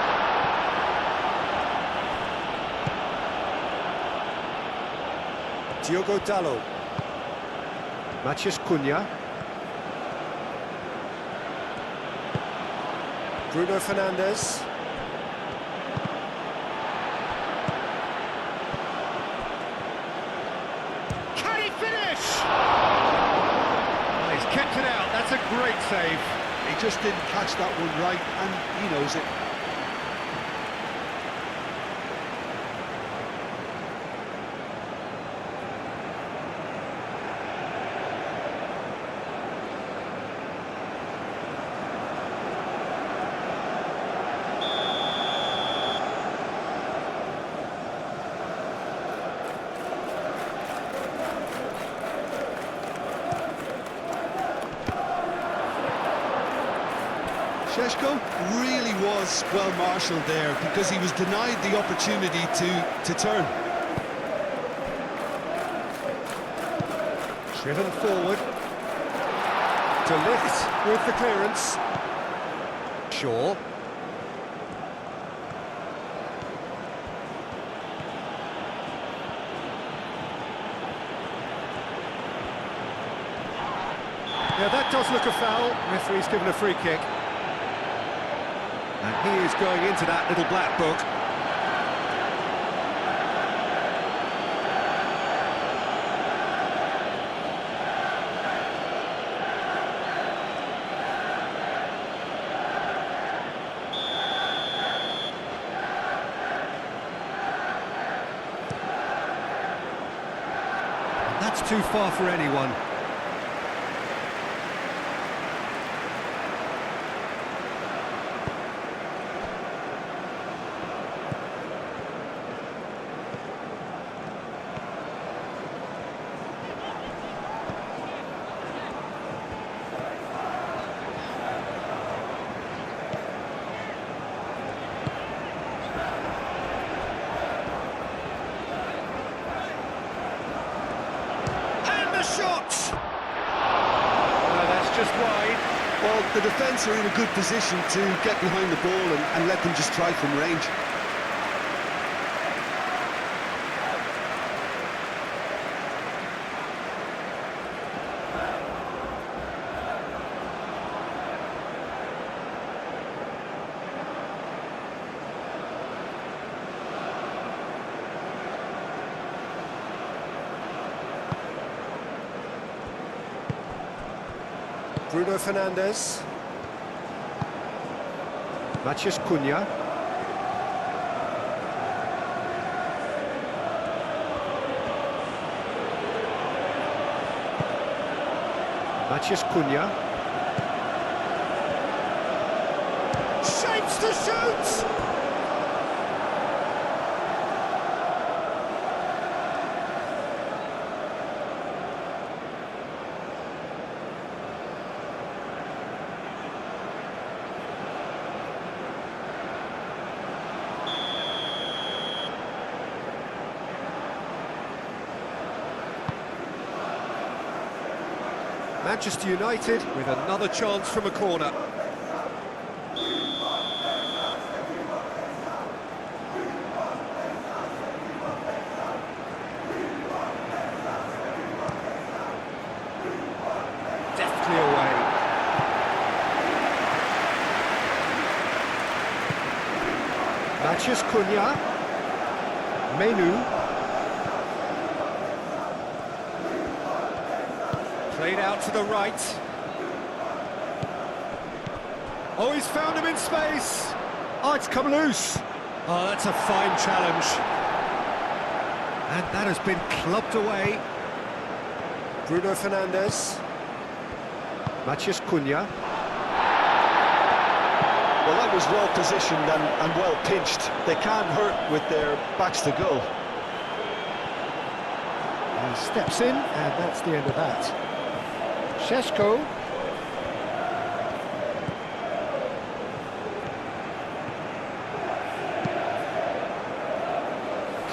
Diogo Dalot. Matheus Cunha. Bruno Fernandes. Can he finish? Well, he's kept it out. That's a great save. He just didn't catch that one right, and he knows it. Šeško really was well marshalled there because he was denied the opportunity to turn. Driven forward. De Ligt with the clearance. Shaw. Yeah, that does look a foul. Referee's given a free kick. And he is going into that little black book. That's too far for anyone. Shot! No, that's just wide. Well, the defence are in a good position to get behind the ball and let them just try from range. Bruno Fernandes. Matheus Cunha. Matheus Cunha. Shapes to shoot! Manchester United with another chance from a corner. Deftly away. Mathias Cunha. Menu. Played out to the right. Oh, he's found him in space. Oh, it's come loose. Oh, that's a fine challenge. And that has been clubbed away. Bruno Fernandes. Mathias Cunha. Well, that was well positioned and well pinched. They can't hurt with their backs to goal. He steps in, and that's the end of that. Šeško.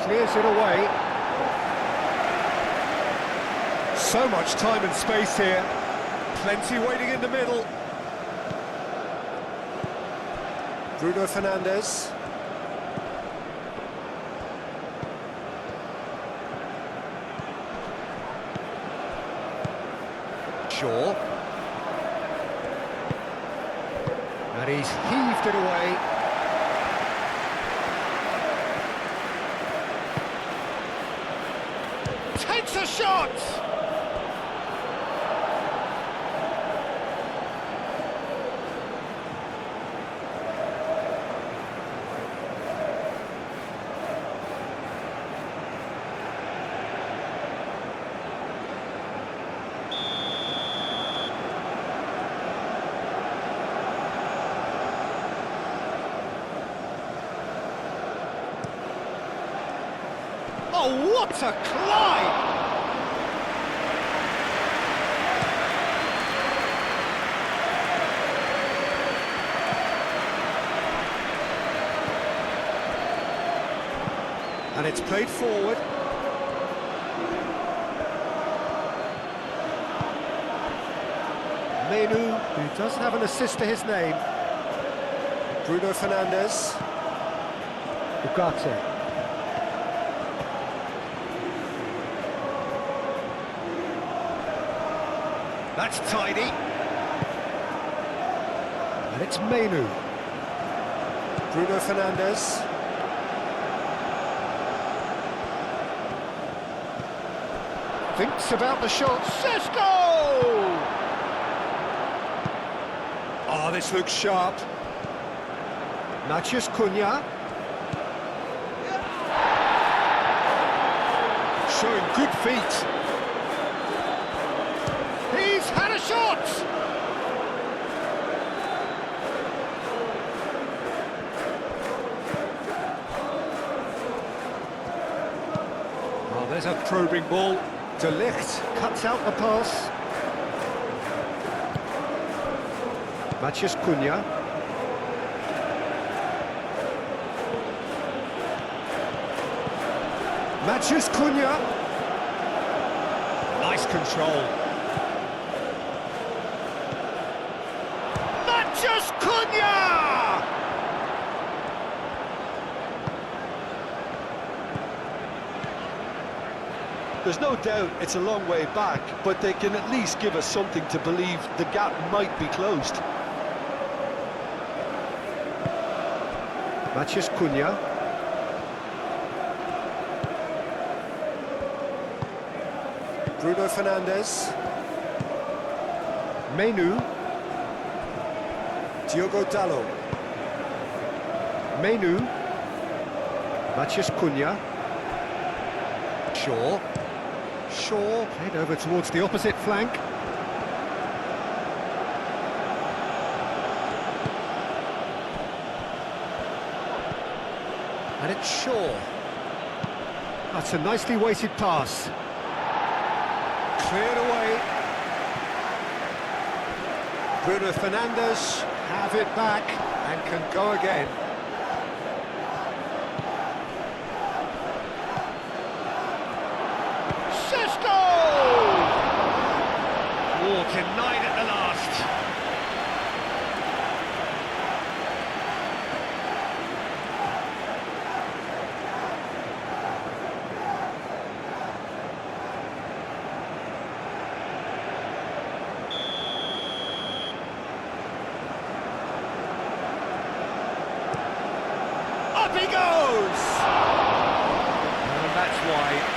Clears it away. So much time and space here. Plenty waiting in the middle. Bruno Fernandes. Shaw. And he's heaved it away. Takes a shot! Oh, what a climb! And it's played forward. Menu, who does have an assist to his name. Bruno Fernandes. Ugarte. That's tidy. And it's Menu. Bruno Fernandes. Thinks about the shot. Šeško! Oh, this looks sharp. Mathias Cunha. Showing good feet. He's had a shot! Oh, there's a probing ball. De Ligt cuts out the pass. Mathias Cunha. Mathias Cunha. Nice control. Mathias Cunha! There's no doubt it's a long way back, but they can at least give us something to believe the gap might be closed. Mathias Cunha. Bruno Fernandes. Menu. Diogo Dalot. Menu. Mathias Cunha. Shaw. Shaw played over towards the opposite flank. And it's Shaw. That's a nicely weighted pass. Cleared away. Bruno Fernandes have it back and can go again. Šeško! Oh, can Up he goes! And that's wide.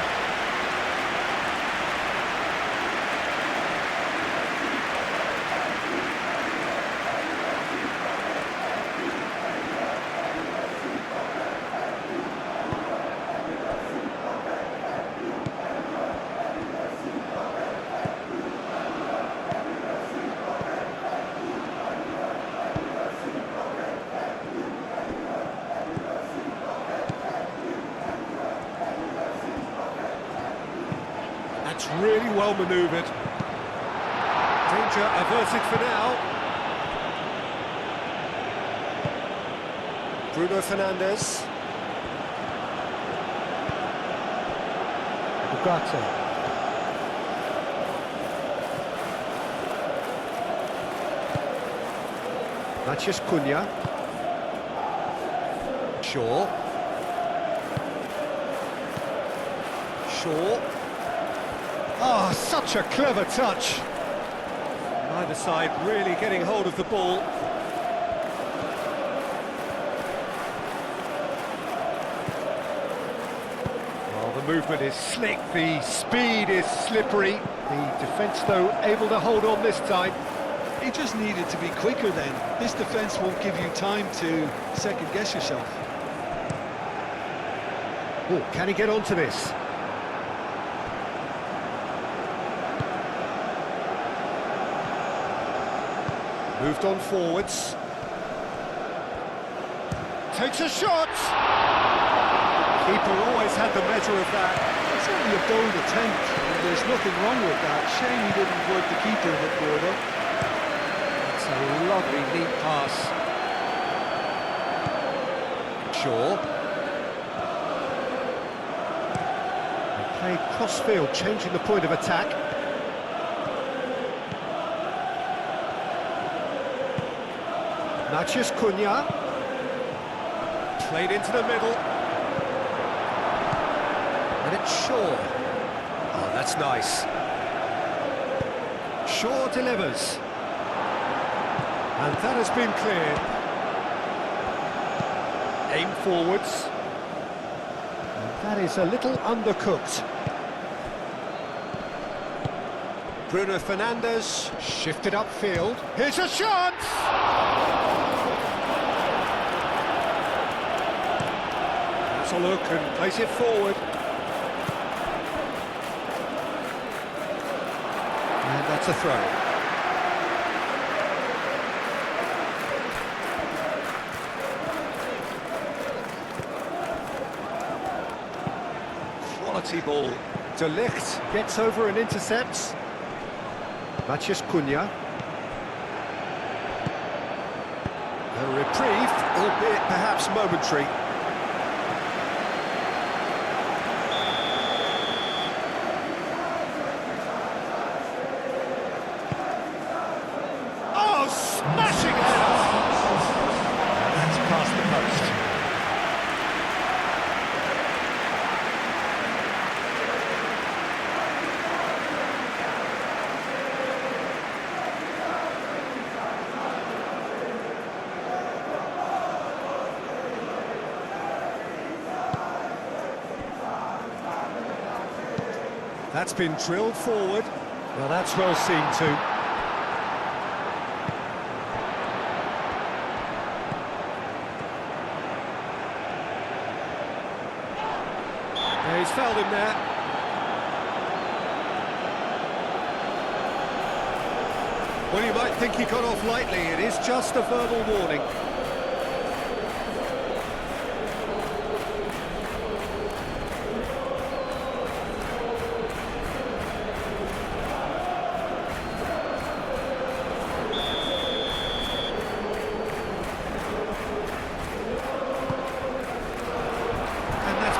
That's really well manoeuvred. Danger averted for now. Bruno Fernandes. Ugarte. Matheus Cunha. Shaw. Oh, such a clever touch. Neither side really getting hold of the ball. Well, the movement is slick, the speed is slippery. The defence, though, able to hold on this time. He just needed to be quicker then. This defence won't give you time to second-guess yourself. Oh, can he get onto this? Moved on forwards. Takes a shot! Keeper always had the measure of that. It's only a bold attempt, and there's nothing wrong with that. Shame he didn't work the keeper a bit more, though. That's a lovely, neat pass. Shaw. They play cross-field, changing the point of attack. Matheus Cunha. Played into the middle. And it's Shaw. Oh, that's nice. Shaw delivers. And that has been cleared. Aim forwards. And that is a little undercooked. Bruno Fernandes shifted upfield. Here's a shot! That's a look and place it forward. And that's a throw. Quality ball. De Ligt gets over and intercepts. Matheus Cunha. A reprieve, albeit perhaps momentary. Oh, smashing header! That's past the post. That's been drilled forward. Well, that's well seen too. Yeah, he's fouled him there. Well, you might think he got off lightly. It is just a verbal warning.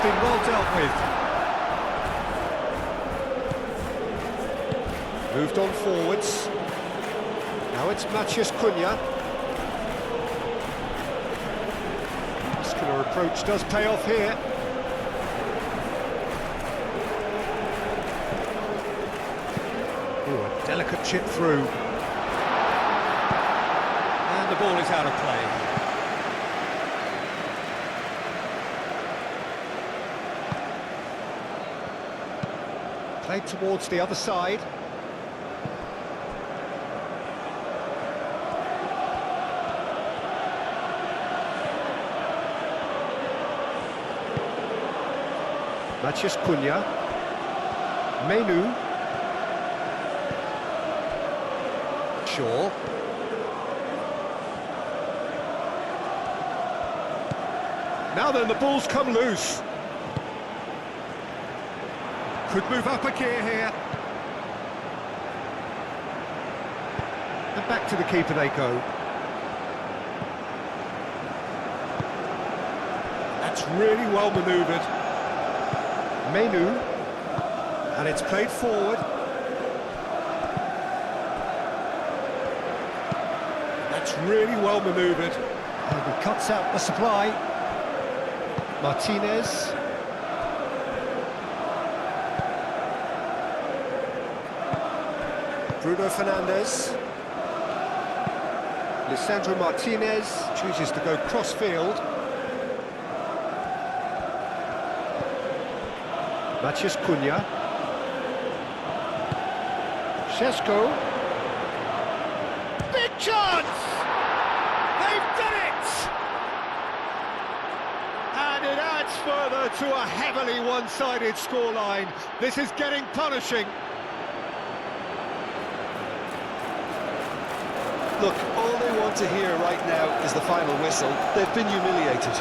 Been well dealt with. Moved on forwards. Now it's Matheus Cunha. Muscular approach does pay off here. Ooh, a delicate chip through. And the ball is out of play. Played towards the other side. Matheus Cunha. Menu. Shaw. Now then, the ball's come loose. Could move up a gear here. And back to the keeper they go. That's really well manoeuvred. Menu. And it's played forward. That's really well manoeuvred. And he cuts out the supply. Martinez. Bruno Fernandes. Lisandro Martinez chooses to go cross-field. Matheus Cunha. Šeško. Big chance! They've done it! And it adds further to a heavily one-sided scoreline. This is getting punishing. Look, all they want to hear right now is the final whistle. They've been humiliated.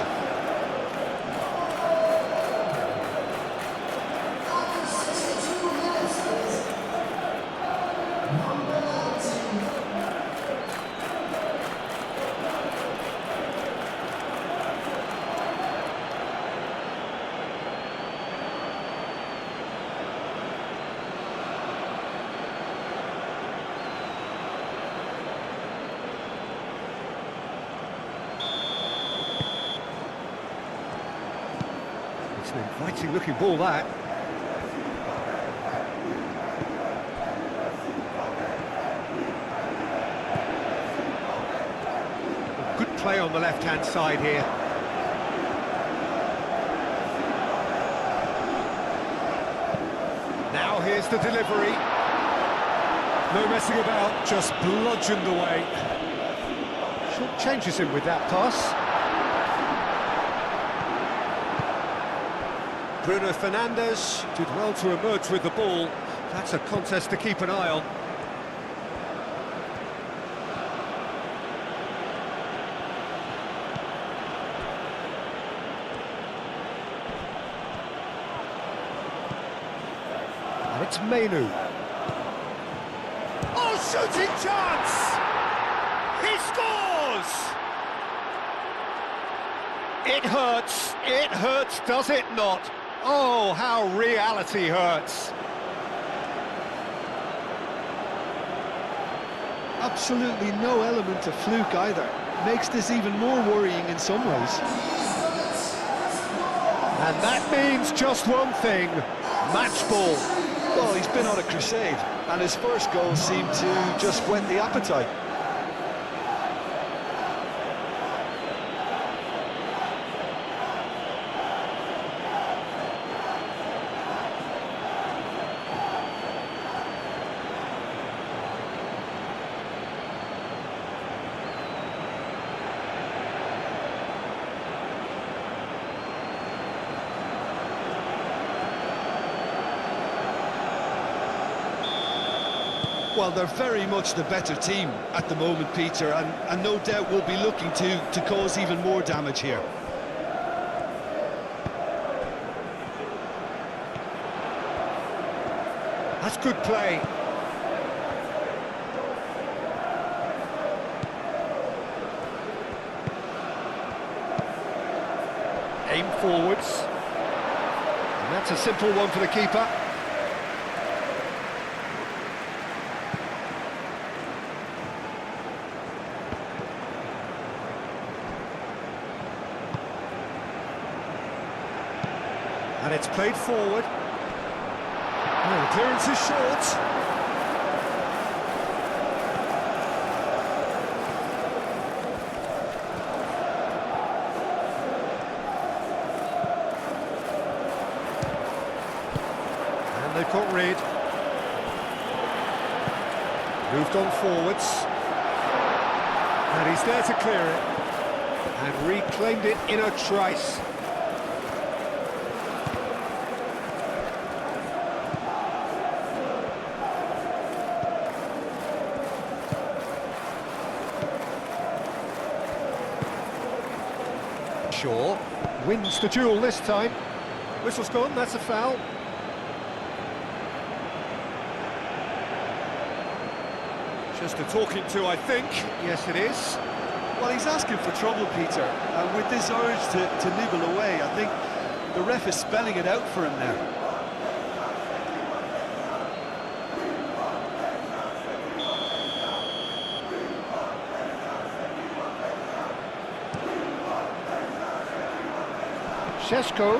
It's an inviting looking ball, that. Good play on the left-hand side here. Now here's the delivery. No messing about, just bludgeoned away. Short changes him with that pass. Bruno Fernandes did well to emerge with the ball. That's a contest to keep an eye on. And it's Menu. Oh, shooting chance! He scores! It hurts, does it not? Oh, how reality hurts. Absolutely no element of fluke either. Makes this even more worrying in some ways. And that means just one thing, match ball. Well, he's been on a crusade, and his first goal seemed to just whet the appetite. Well, they're very much the better team at the moment, Peter, and no doubt will be looking to cause even more damage here. That's good play. Aim forwards. And that's a simple one for the keeper. And it's played forward. Oh, the clearance is short. And they've difficult read. Moved on forwards. And he's there to clear it. And reclaimed it in a trice. Shaw wins the duel this time. Whistle's gone, that's a foul. Just a talking to, I think. Yes, it is. Well, he's asking for trouble, Peter, and with this urge to nibble away, I think the ref is spelling it out for him there. Šeško.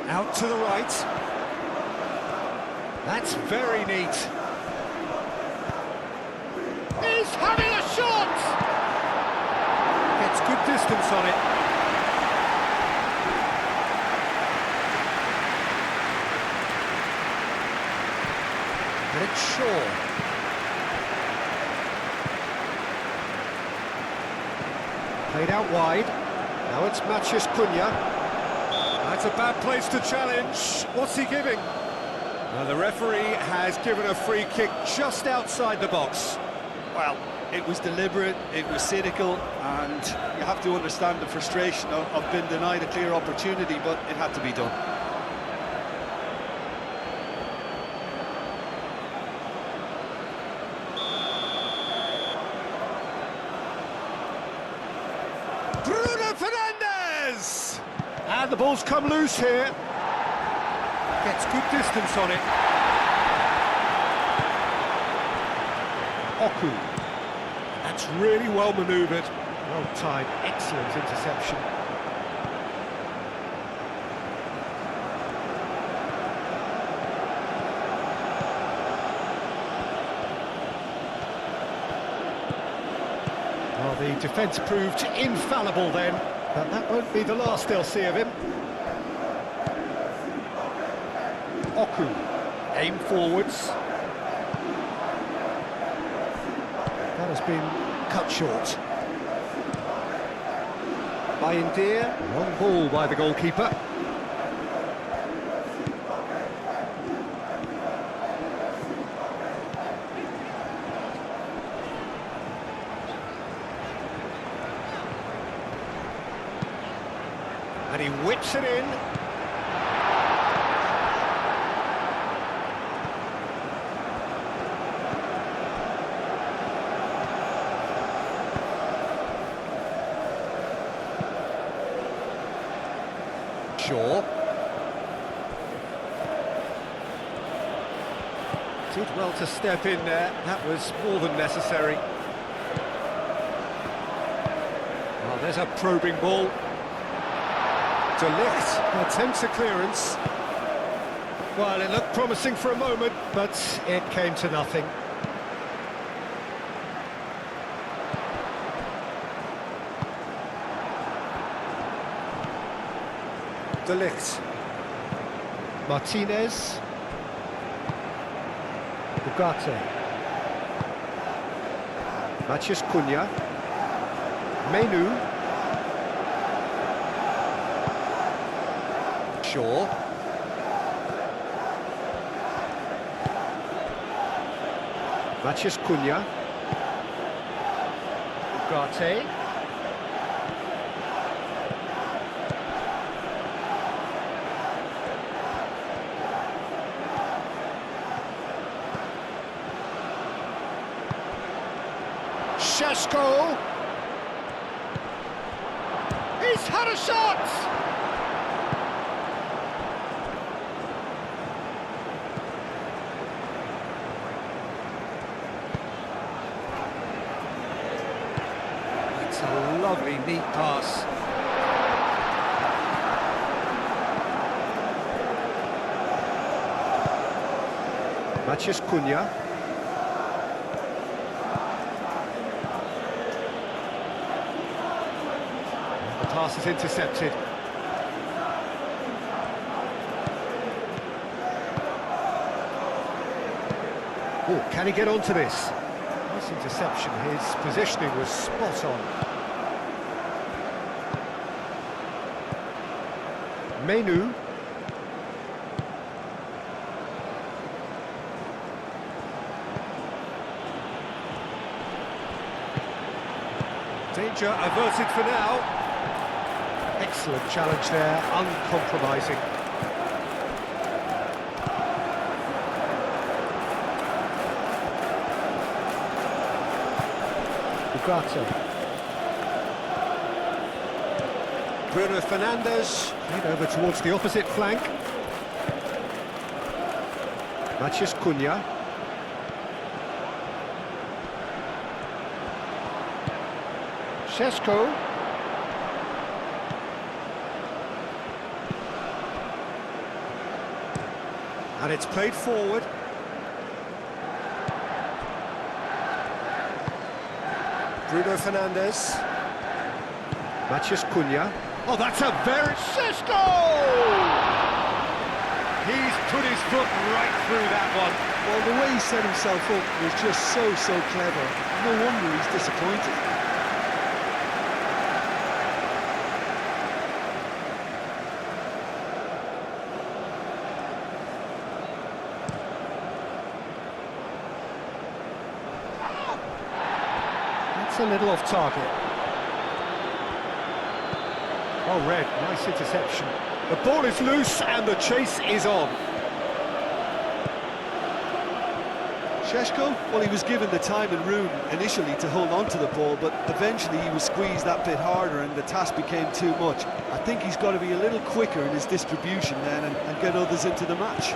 Out to the right. That's very neat. He's having a shot! Gets good distance on it. And it's Shaw. Played out wide. Now it's Maciej Cunha. That's a bad place to challenge. What's he giving? Well, the referee has given a free kick just outside the box. Well, it was deliberate, it was cynical, and you have to understand the frustration of being denied a clear opportunity, but it had to be done. Bruno Fernandes! And the ball's come loose here. Gets good distance on it. Oku. That's really well manoeuvred. Well timed, excellent interception. Well, the defence proved infallible then, but that won't be the last they'll see of him. Oku, aim forwards. That has been cut short. By India, wrong ball by the goalkeeper. And he whips it in. Shaw. Did well to step in there, that was more than necessary. Well, there's a probing ball. De Ligt attempts a clearance. Well, it looked promising for a moment, but it came to nothing. De Ligt. Martinez. Ugarte. Maciej Cunha. Menu. Shaw. Maciej Cunha. Ugarte. Šeško. He's had a shot! That's a lovely, neat pass. Maciej Cunha. Pass is intercepted. Can he get onto this? Nice interception, his positioning was spot on. Menu. Danger averted for now. Excellent challenge there, uncompromising. Ugarte. Bruno Fernandes, played over towards the opposite flank. Matheus Cunha. Šeško. And it's played forward. Bruno Fernandes. Matheus Cunha. Oh, that's a very... Šeško! He's put his foot right through that one. Well, the way he set himself up was just so clever. No wonder he's disappointed. That's a little off target. Oh, red, nice interception. The ball is loose and the chase is on. Šeško, well, he was given the time and room initially to hold on to the ball, but eventually he was squeezed that bit harder and the task became too much. I think he's got to be a little quicker in his distribution then and get others into the match.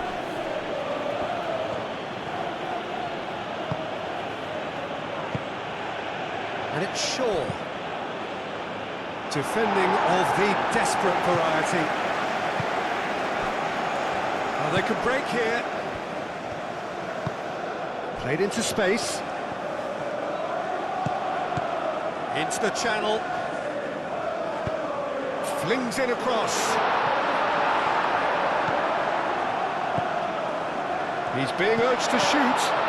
And it's Shaw. Defending of the desperate variety. Oh, they could break here. Played into space. Into the channel. Flings in across. He's being urged to shoot.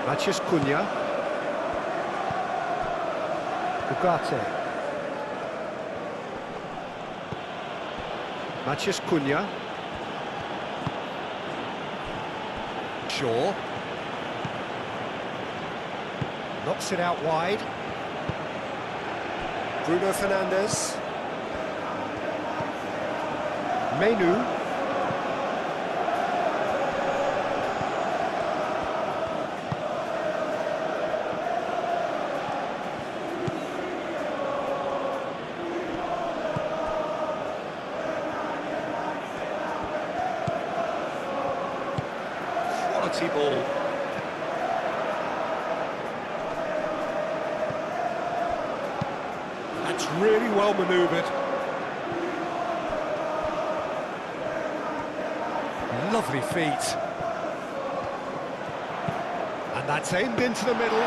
Matheus Cunha. Ugarte. Matheus Cunha. Shaw. Knocks it out wide. Bruno Fernandes. Menu. Quality ball. That's really well manoeuvred. Lovely feet. And that's aimed into the middle.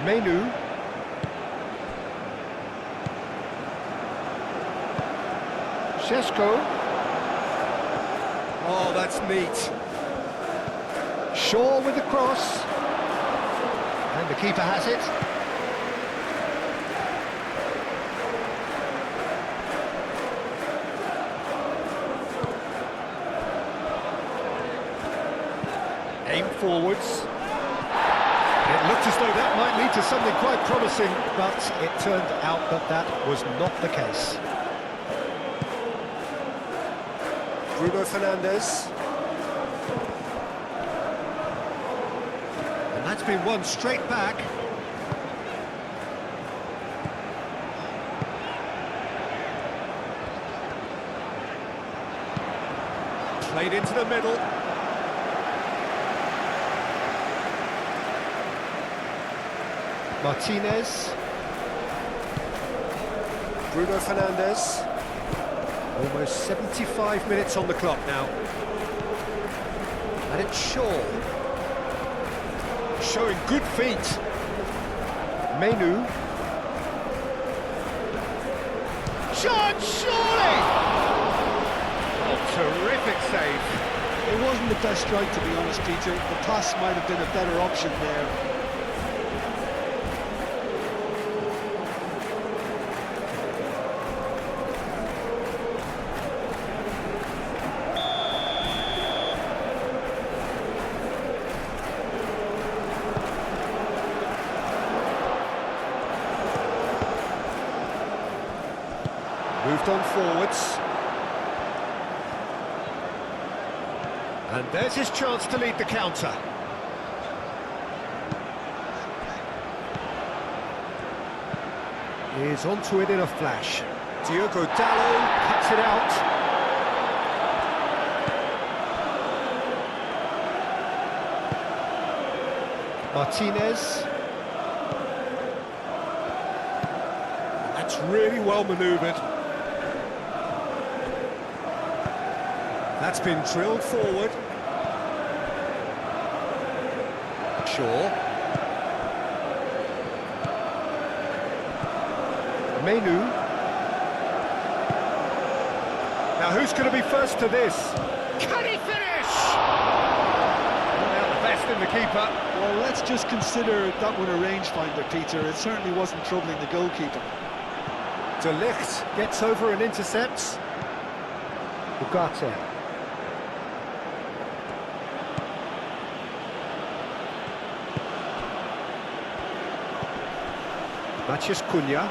Menu. Šeško. Oh, that's neat. Shaw with the cross. And the keeper has it. Aim forwards. It looked as though that might lead to something quite promising, but it turned out that that was not the case. Bruno Fernandes. And that's been won straight back. Played into the middle. Martinez. Bruno Fernandes. Almost 75 minutes on the clock now. And it's Shaw. Showing good feet. Menu. chance, surely! Oh, terrific save. It wasn't the best strike, to be honest, Peter. The pass might have been a better option there. Moved on forwards. And there's his chance to lead the counter. He's onto it in a flash. Diogo Dalot cuts it out. Martinez. That's really well manoeuvred. That's been drilled forward. Shaw. Menu. Now who's going to be first to this? Can he finish? Not out the best in the keeper. Well, let's just consider that one a rangefinder, Peter. It certainly wasn't troubling the goalkeeper. De Ligt gets over and intercepts. Ugarte. Matheus Cunha.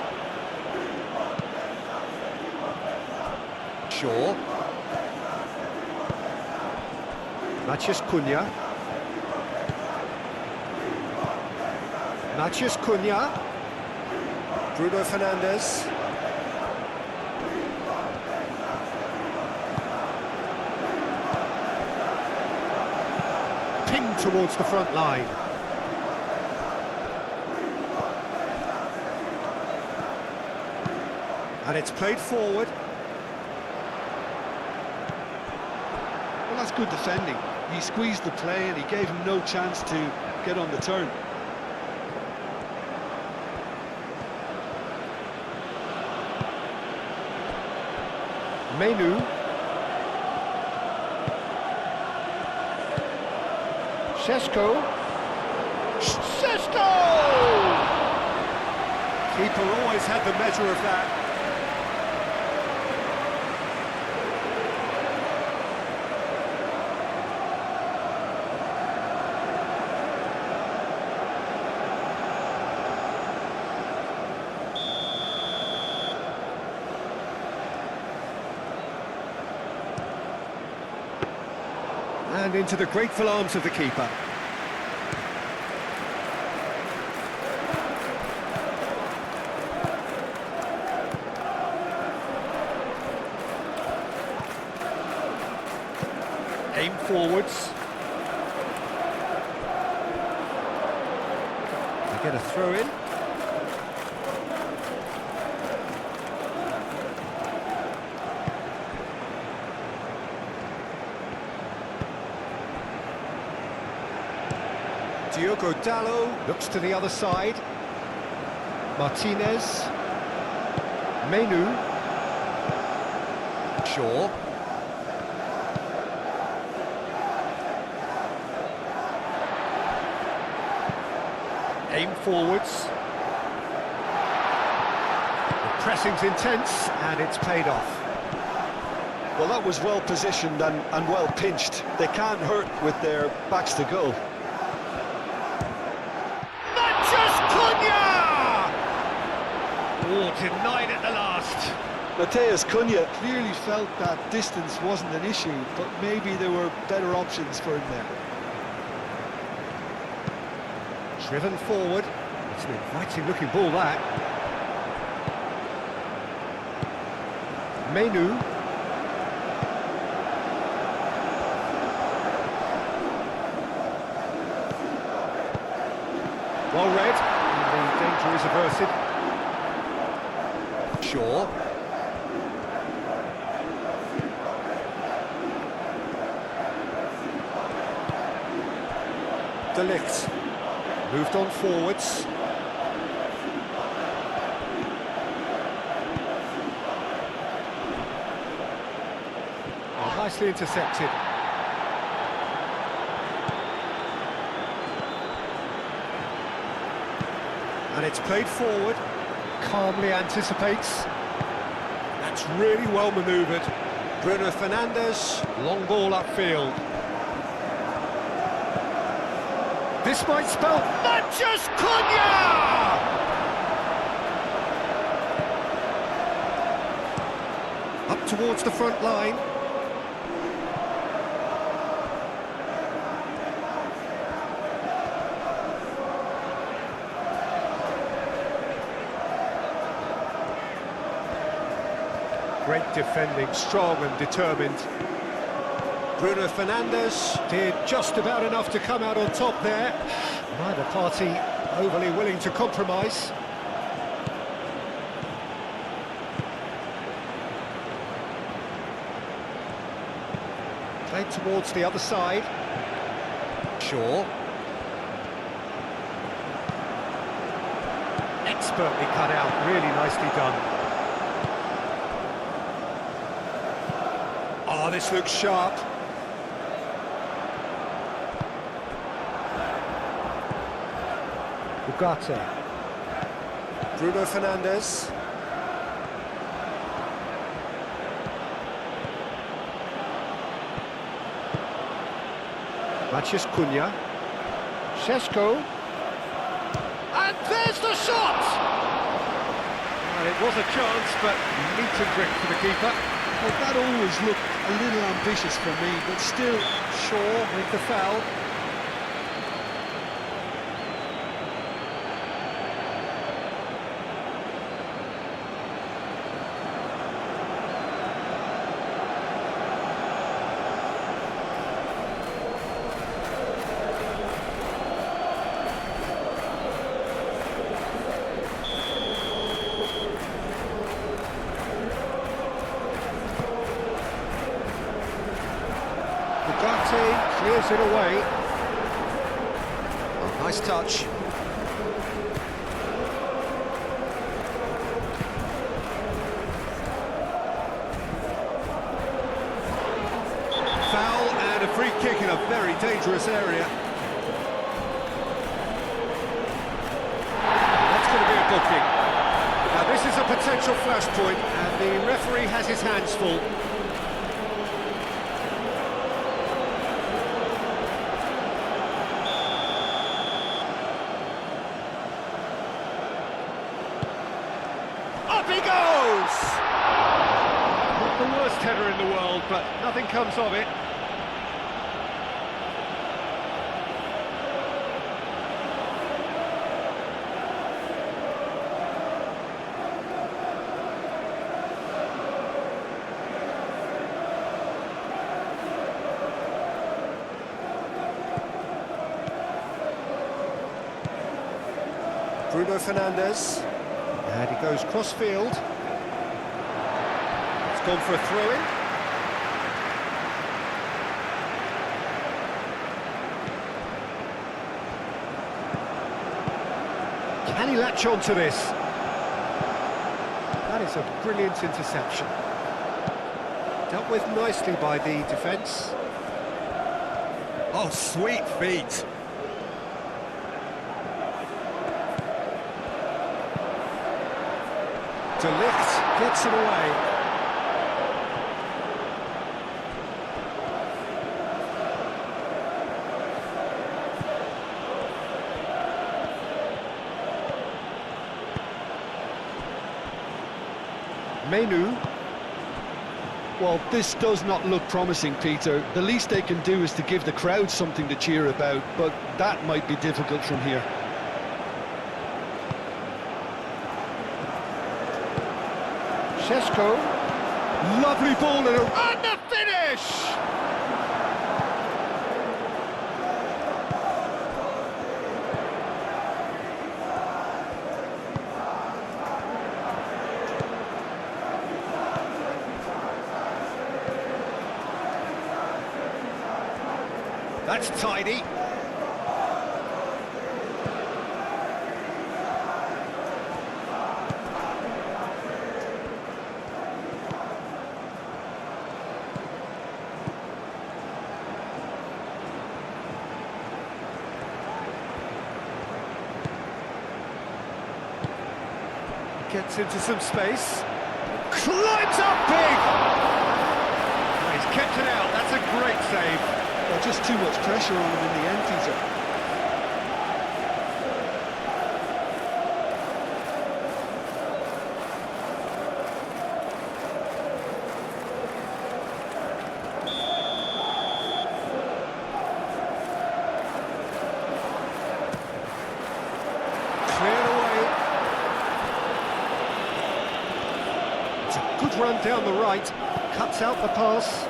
Shaw. Matheus Cunha. Matheus Cunha. Bruno Fernandes. Pinged towards the front line. And it's played forward. Well, that's good defending. He squeezed the play and he gave him no chance to get on the turn. Menu. Šeško. Šeško! Keeper always had the measure of that. And into the grateful arms of the keeper. Aim forwards. They get a throw in. Diogo Dalot looks to the other side. Martinez. Menu. Shaw. Aim forwards. The pressing's intense and it's paid off. Well, that was well positioned and well pinched. They can't hurt with their backs to goal. Oh, denied at the last. Matheus Cunha clearly felt that distance wasn't an issue, but maybe there were better options for him there. Driven forward. It's an inviting looking ball, that. Menu. Well read. And the danger is averted. Shaw. De Ligt. Moved on forwards. Nicely intercepted. And it's played forward. Calmly anticipates. That's really well manoeuvred. Bruno Fernandes, long ball upfield. This might spell Manchester Cunha! Up towards the front line. Great defending, strong and determined. Bruno Fernandes did just about enough to come out on top there. Neither party overly willing to compromise. Played towards the other side. Shaw. Expertly cut out, really nicely done. Oh, this looks sharp. Ugarte. Bruno Fernandes. Manchester Cunha. Šeško. And there's the shot! And it was a chance, but neat and quick for the keeper. Well, that always looked a little ambitious for me, but still. Shaw with the foul. Ugarte clears it away. Oh, nice touch. Foul and a free kick in a very dangerous area. That's going to be a booking. Now this is a potential flashpoint and the referee has his hands full. Up he goes! Not the worst header in the world, but nothing comes of it. Bruno Fernandes. And he goes cross-field. It's gone for a throw-in. Can he latch on to this? That is a brilliant interception. Dealt with nicely by the defence. Oh, sweet feet. De Ligt gets it away. Menu. Well, this does not look promising, Peter. The least they can do is to give the crowd something to cheer about, but that might be difficult from here. Šeško. Lovely ball and the finish! That's tidy. Gets into some space. Climbs up big! He's kept it out, that's a great save. Well, just too much pressure on him in the end, Peter. Cleared away. It's a good run down the right. Cuts out the pass.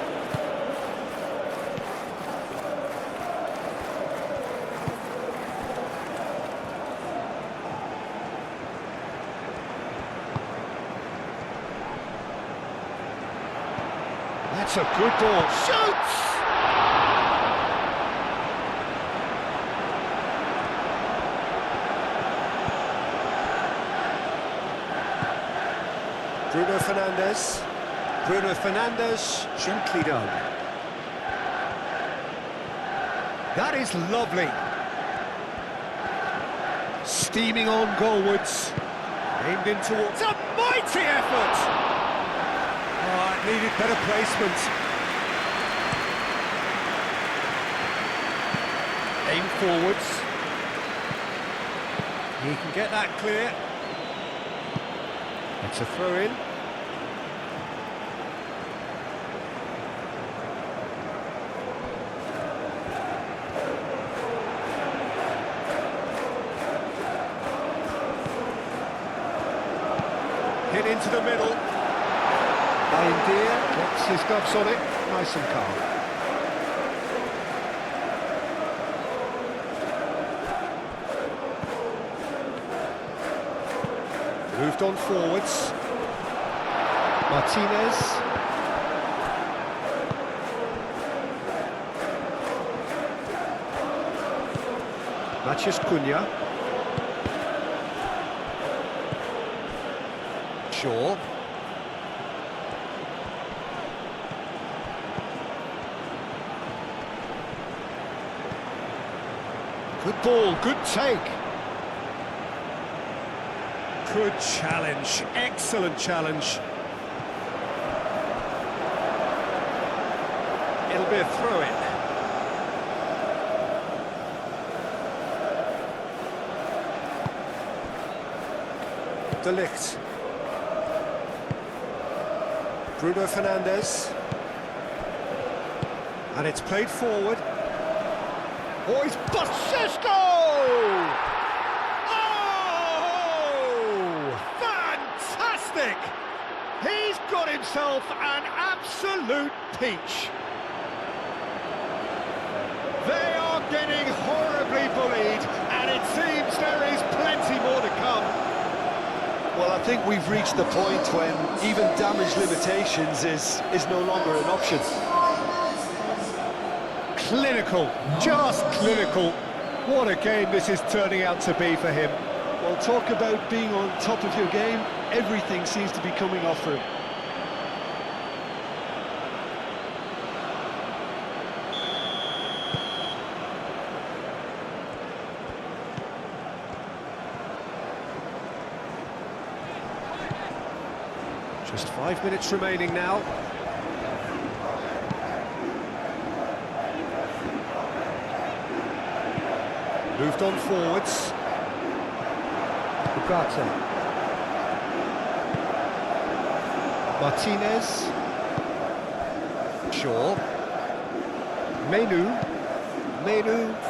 That's a good ball. Shoots! Bruno Fernandes. Bruno Fernandes, gently done. That is lovely. Steaming on goalwards. Aimed in towards... a mighty effort! Oh, it needed better placement. Aim forwards. He can get that clear. It's a throw-in. Hit into the middle. Deer gets his gloves on it, nice and calm. Moved on forwards. Martinez. Matheus Cunha. Shaw. Good ball, good take. Good challenge, excellent challenge. It'll be a throw-in. De Ligt. Bruno Fernandes. And it's played forward. Oh, he's Basescu! Oh! Fantastic! He's got himself an absolute peach. They are getting horribly bullied, and it seems there is plenty more to come. Well, I think we've reached the point when even damage limitations is no longer an option. Clinical, just clinical. What a game this is turning out to be for him. Well, talk about being on top of your game. Everything seems to be coming off for him. Just 5 minutes remaining now. Moved on forwards. Ugarte. Martinez. Shaw. Menu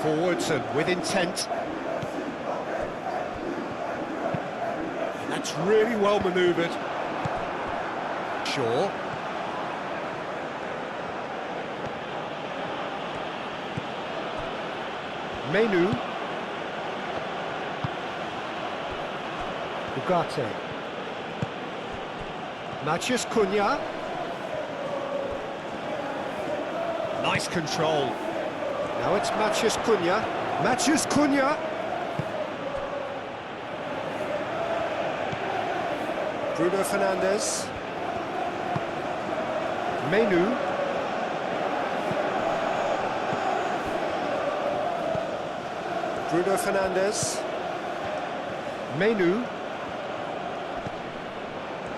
forwards and with intent. That's really well manoeuvred. Shaw. Menu. Ugarte. Matheus Cunha. Nice control. Now it's Matheus Cunha. Matheus Cunha. Bruno Fernandes. Menu. Bruno Fernandes. Menu.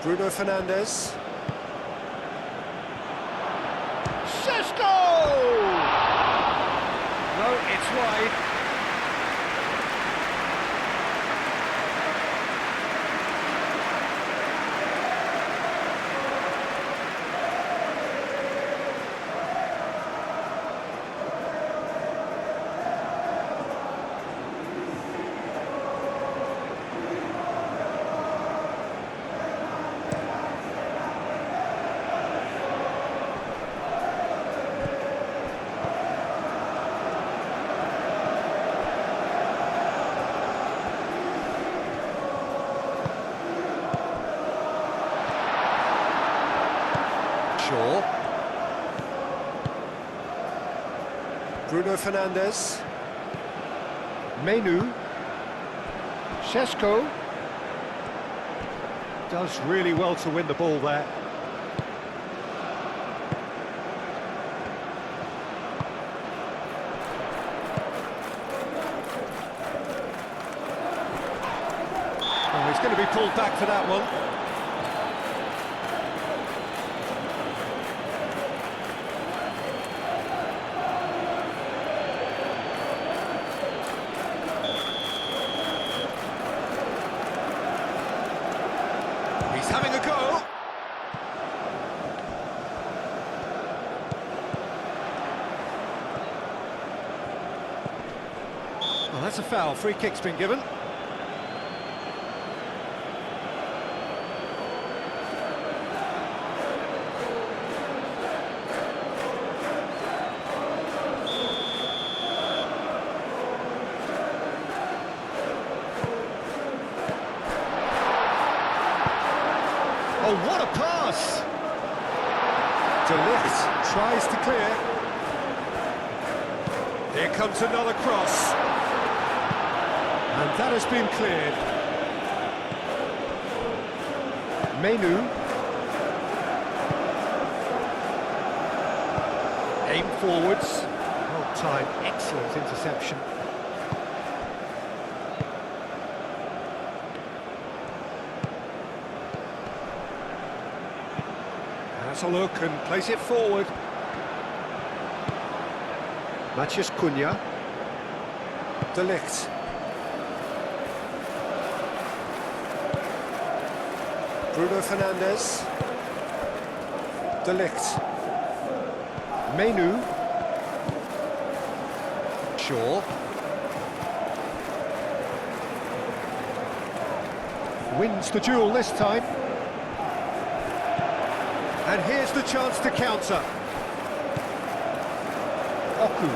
Bruno Fernandes. Sesko! No, it's wide. Bruno Fernandes. Menu. Sesko. Does really well to win the ball there. Oh, he's going to be pulled back for that one. Having a go. Well, that's a foul. Free kick's been given. Oh, what a pass! De Ligt tries to clear. Here comes another cross. And that has been cleared. Menu. Aim forwards. Well timed, excellent interception. Has a look and plays it forward. Matheus Cunha. De Ligt. Bruno Fernandes. De Ligt. Menu. Shaw. Wins the duel this time. And here's the chance to counter. Oku.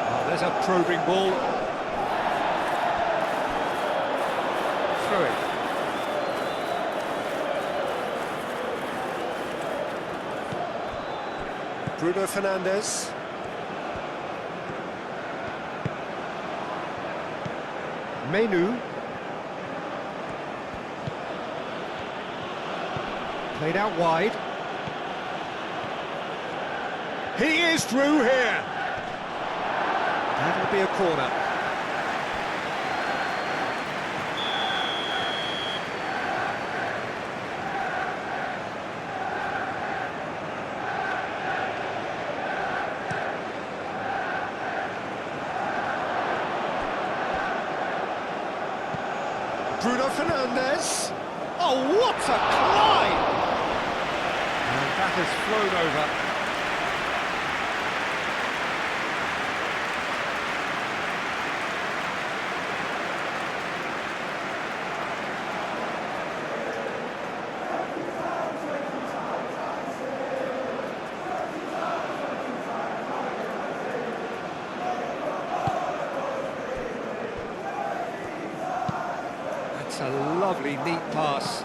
Oh, there's a probing ball. Through it. Bruno Fernandes. Menu. Played out wide. He is through here. That'll be a corner. Bruno Fernandes. Oh, what a climb! And that has flown over. That's a lovely, neat pass.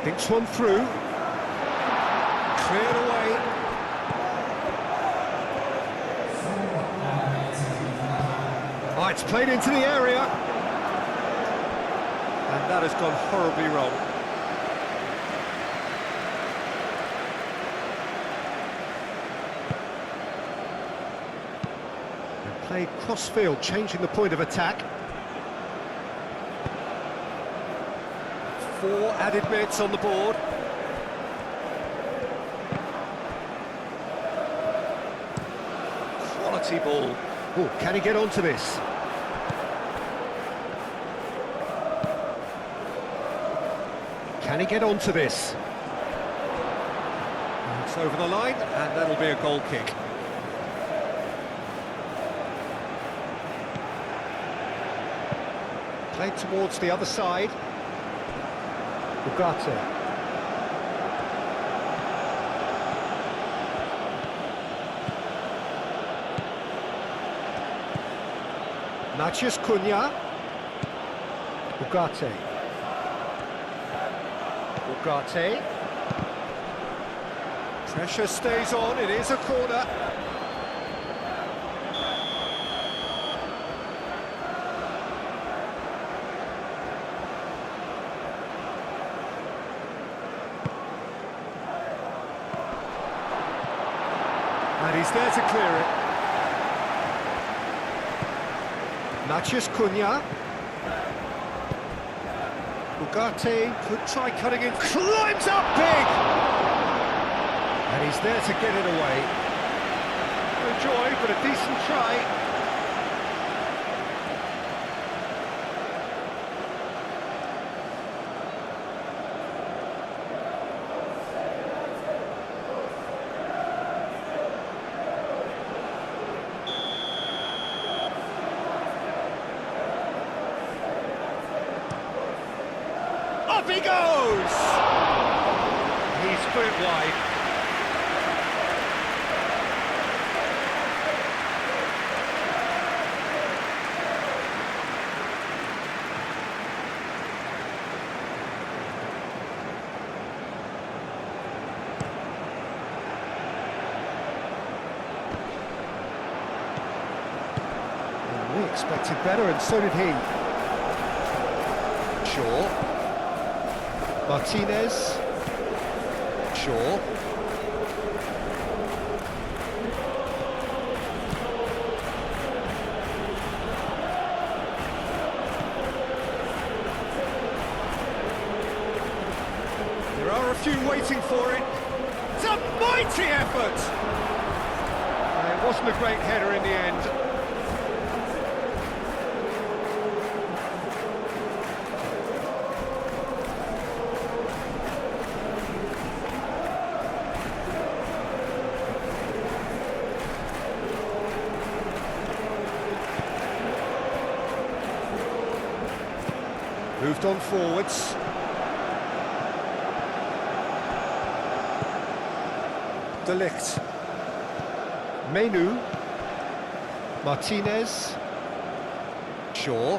Thinks one through. Cleared away. Oh, it's played into the area. And that has gone horribly wrong. Played cross-field, changing the point of attack. 4 added minutes on the board. Quality ball. Oh, can he get onto this? Can he get onto this? It's over the line, and that'll be a goal kick. Played towards the other side. Ugarte. Matheus Cunha. Ugarte. Ugarte. Pressure stays on, it is a corner. And he's there to clear it. Matheus Cunha. Ugarte could try cutting in, climbs up big! And he's there to get it away. No joy, but a decent try. Up he goes! He's put it wide. We expected better, and so did he. Shaw. Martinez. Shaw. There are a few waiting for it. It's a mighty effort! It wasn't a great header in the end. Moved on forwards. De Ligt. Menu. Martinez. Shaw.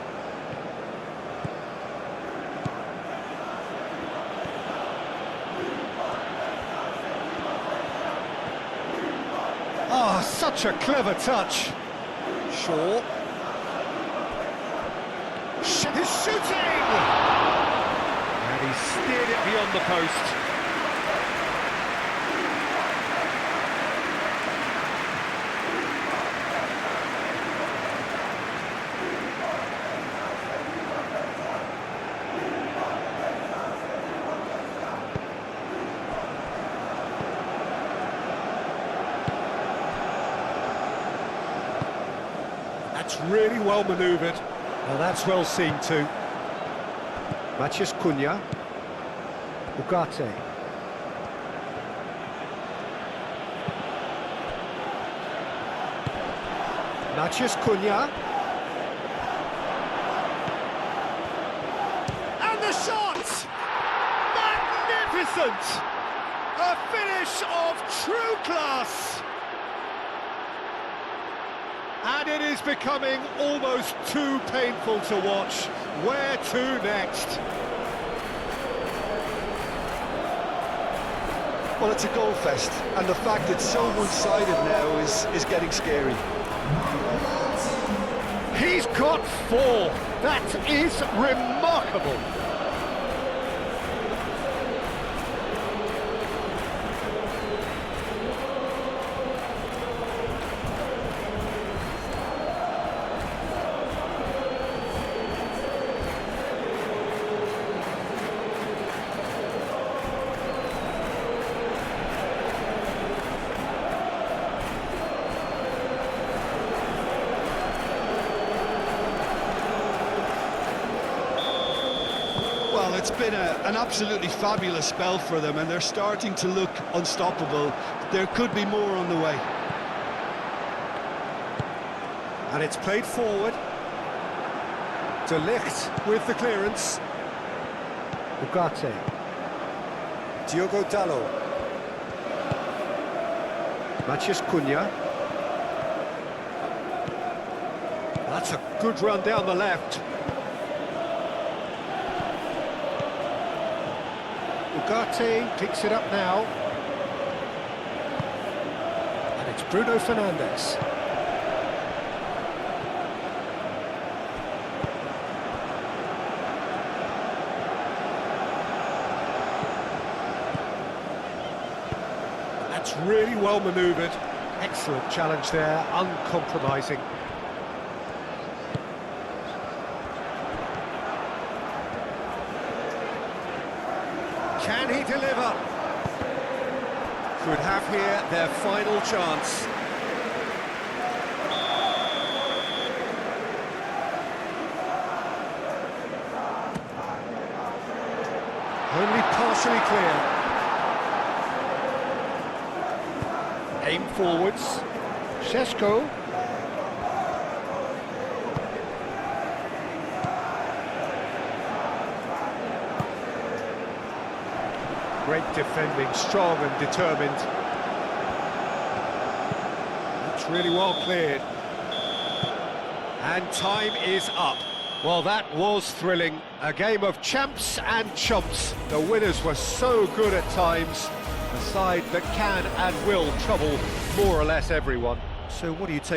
Ah, such a clever touch. Shaw. He's shooting! And he steered it beyond the post. That's really well manoeuvred. Well, that's well seen too. Matheus Cunha. Ugarte. Matheus Cunha. And the shot! Magnificent! A finish of true class! And it is becoming almost too painful to watch. Where to next? Well, it's a goal fest, and the fact it's so one-sided now is getting scary. He's got 4. That is remarkable. Well, it's been an absolutely fabulous spell for them, and they're starting to look unstoppable. There could be more on the way. And it's played forward. De Ligt with the clearance. Ugarte. Diogo Dalot. Matheus Cunha. That's a good run down the left. Ugarte picks it up now. And it's Bruno Fernandes. That's really well manoeuvred. Excellent challenge there, uncompromising. Can he deliver? Could have here their final chance. Only partially clear. Aim forwards. Šeško. Great defending, strong and determined. That's really well cleared. And time is up. Well, that was thrilling. A game of champs and chumps. The winners were so good at times. A side that can and will trouble more or less everyone. So what do you take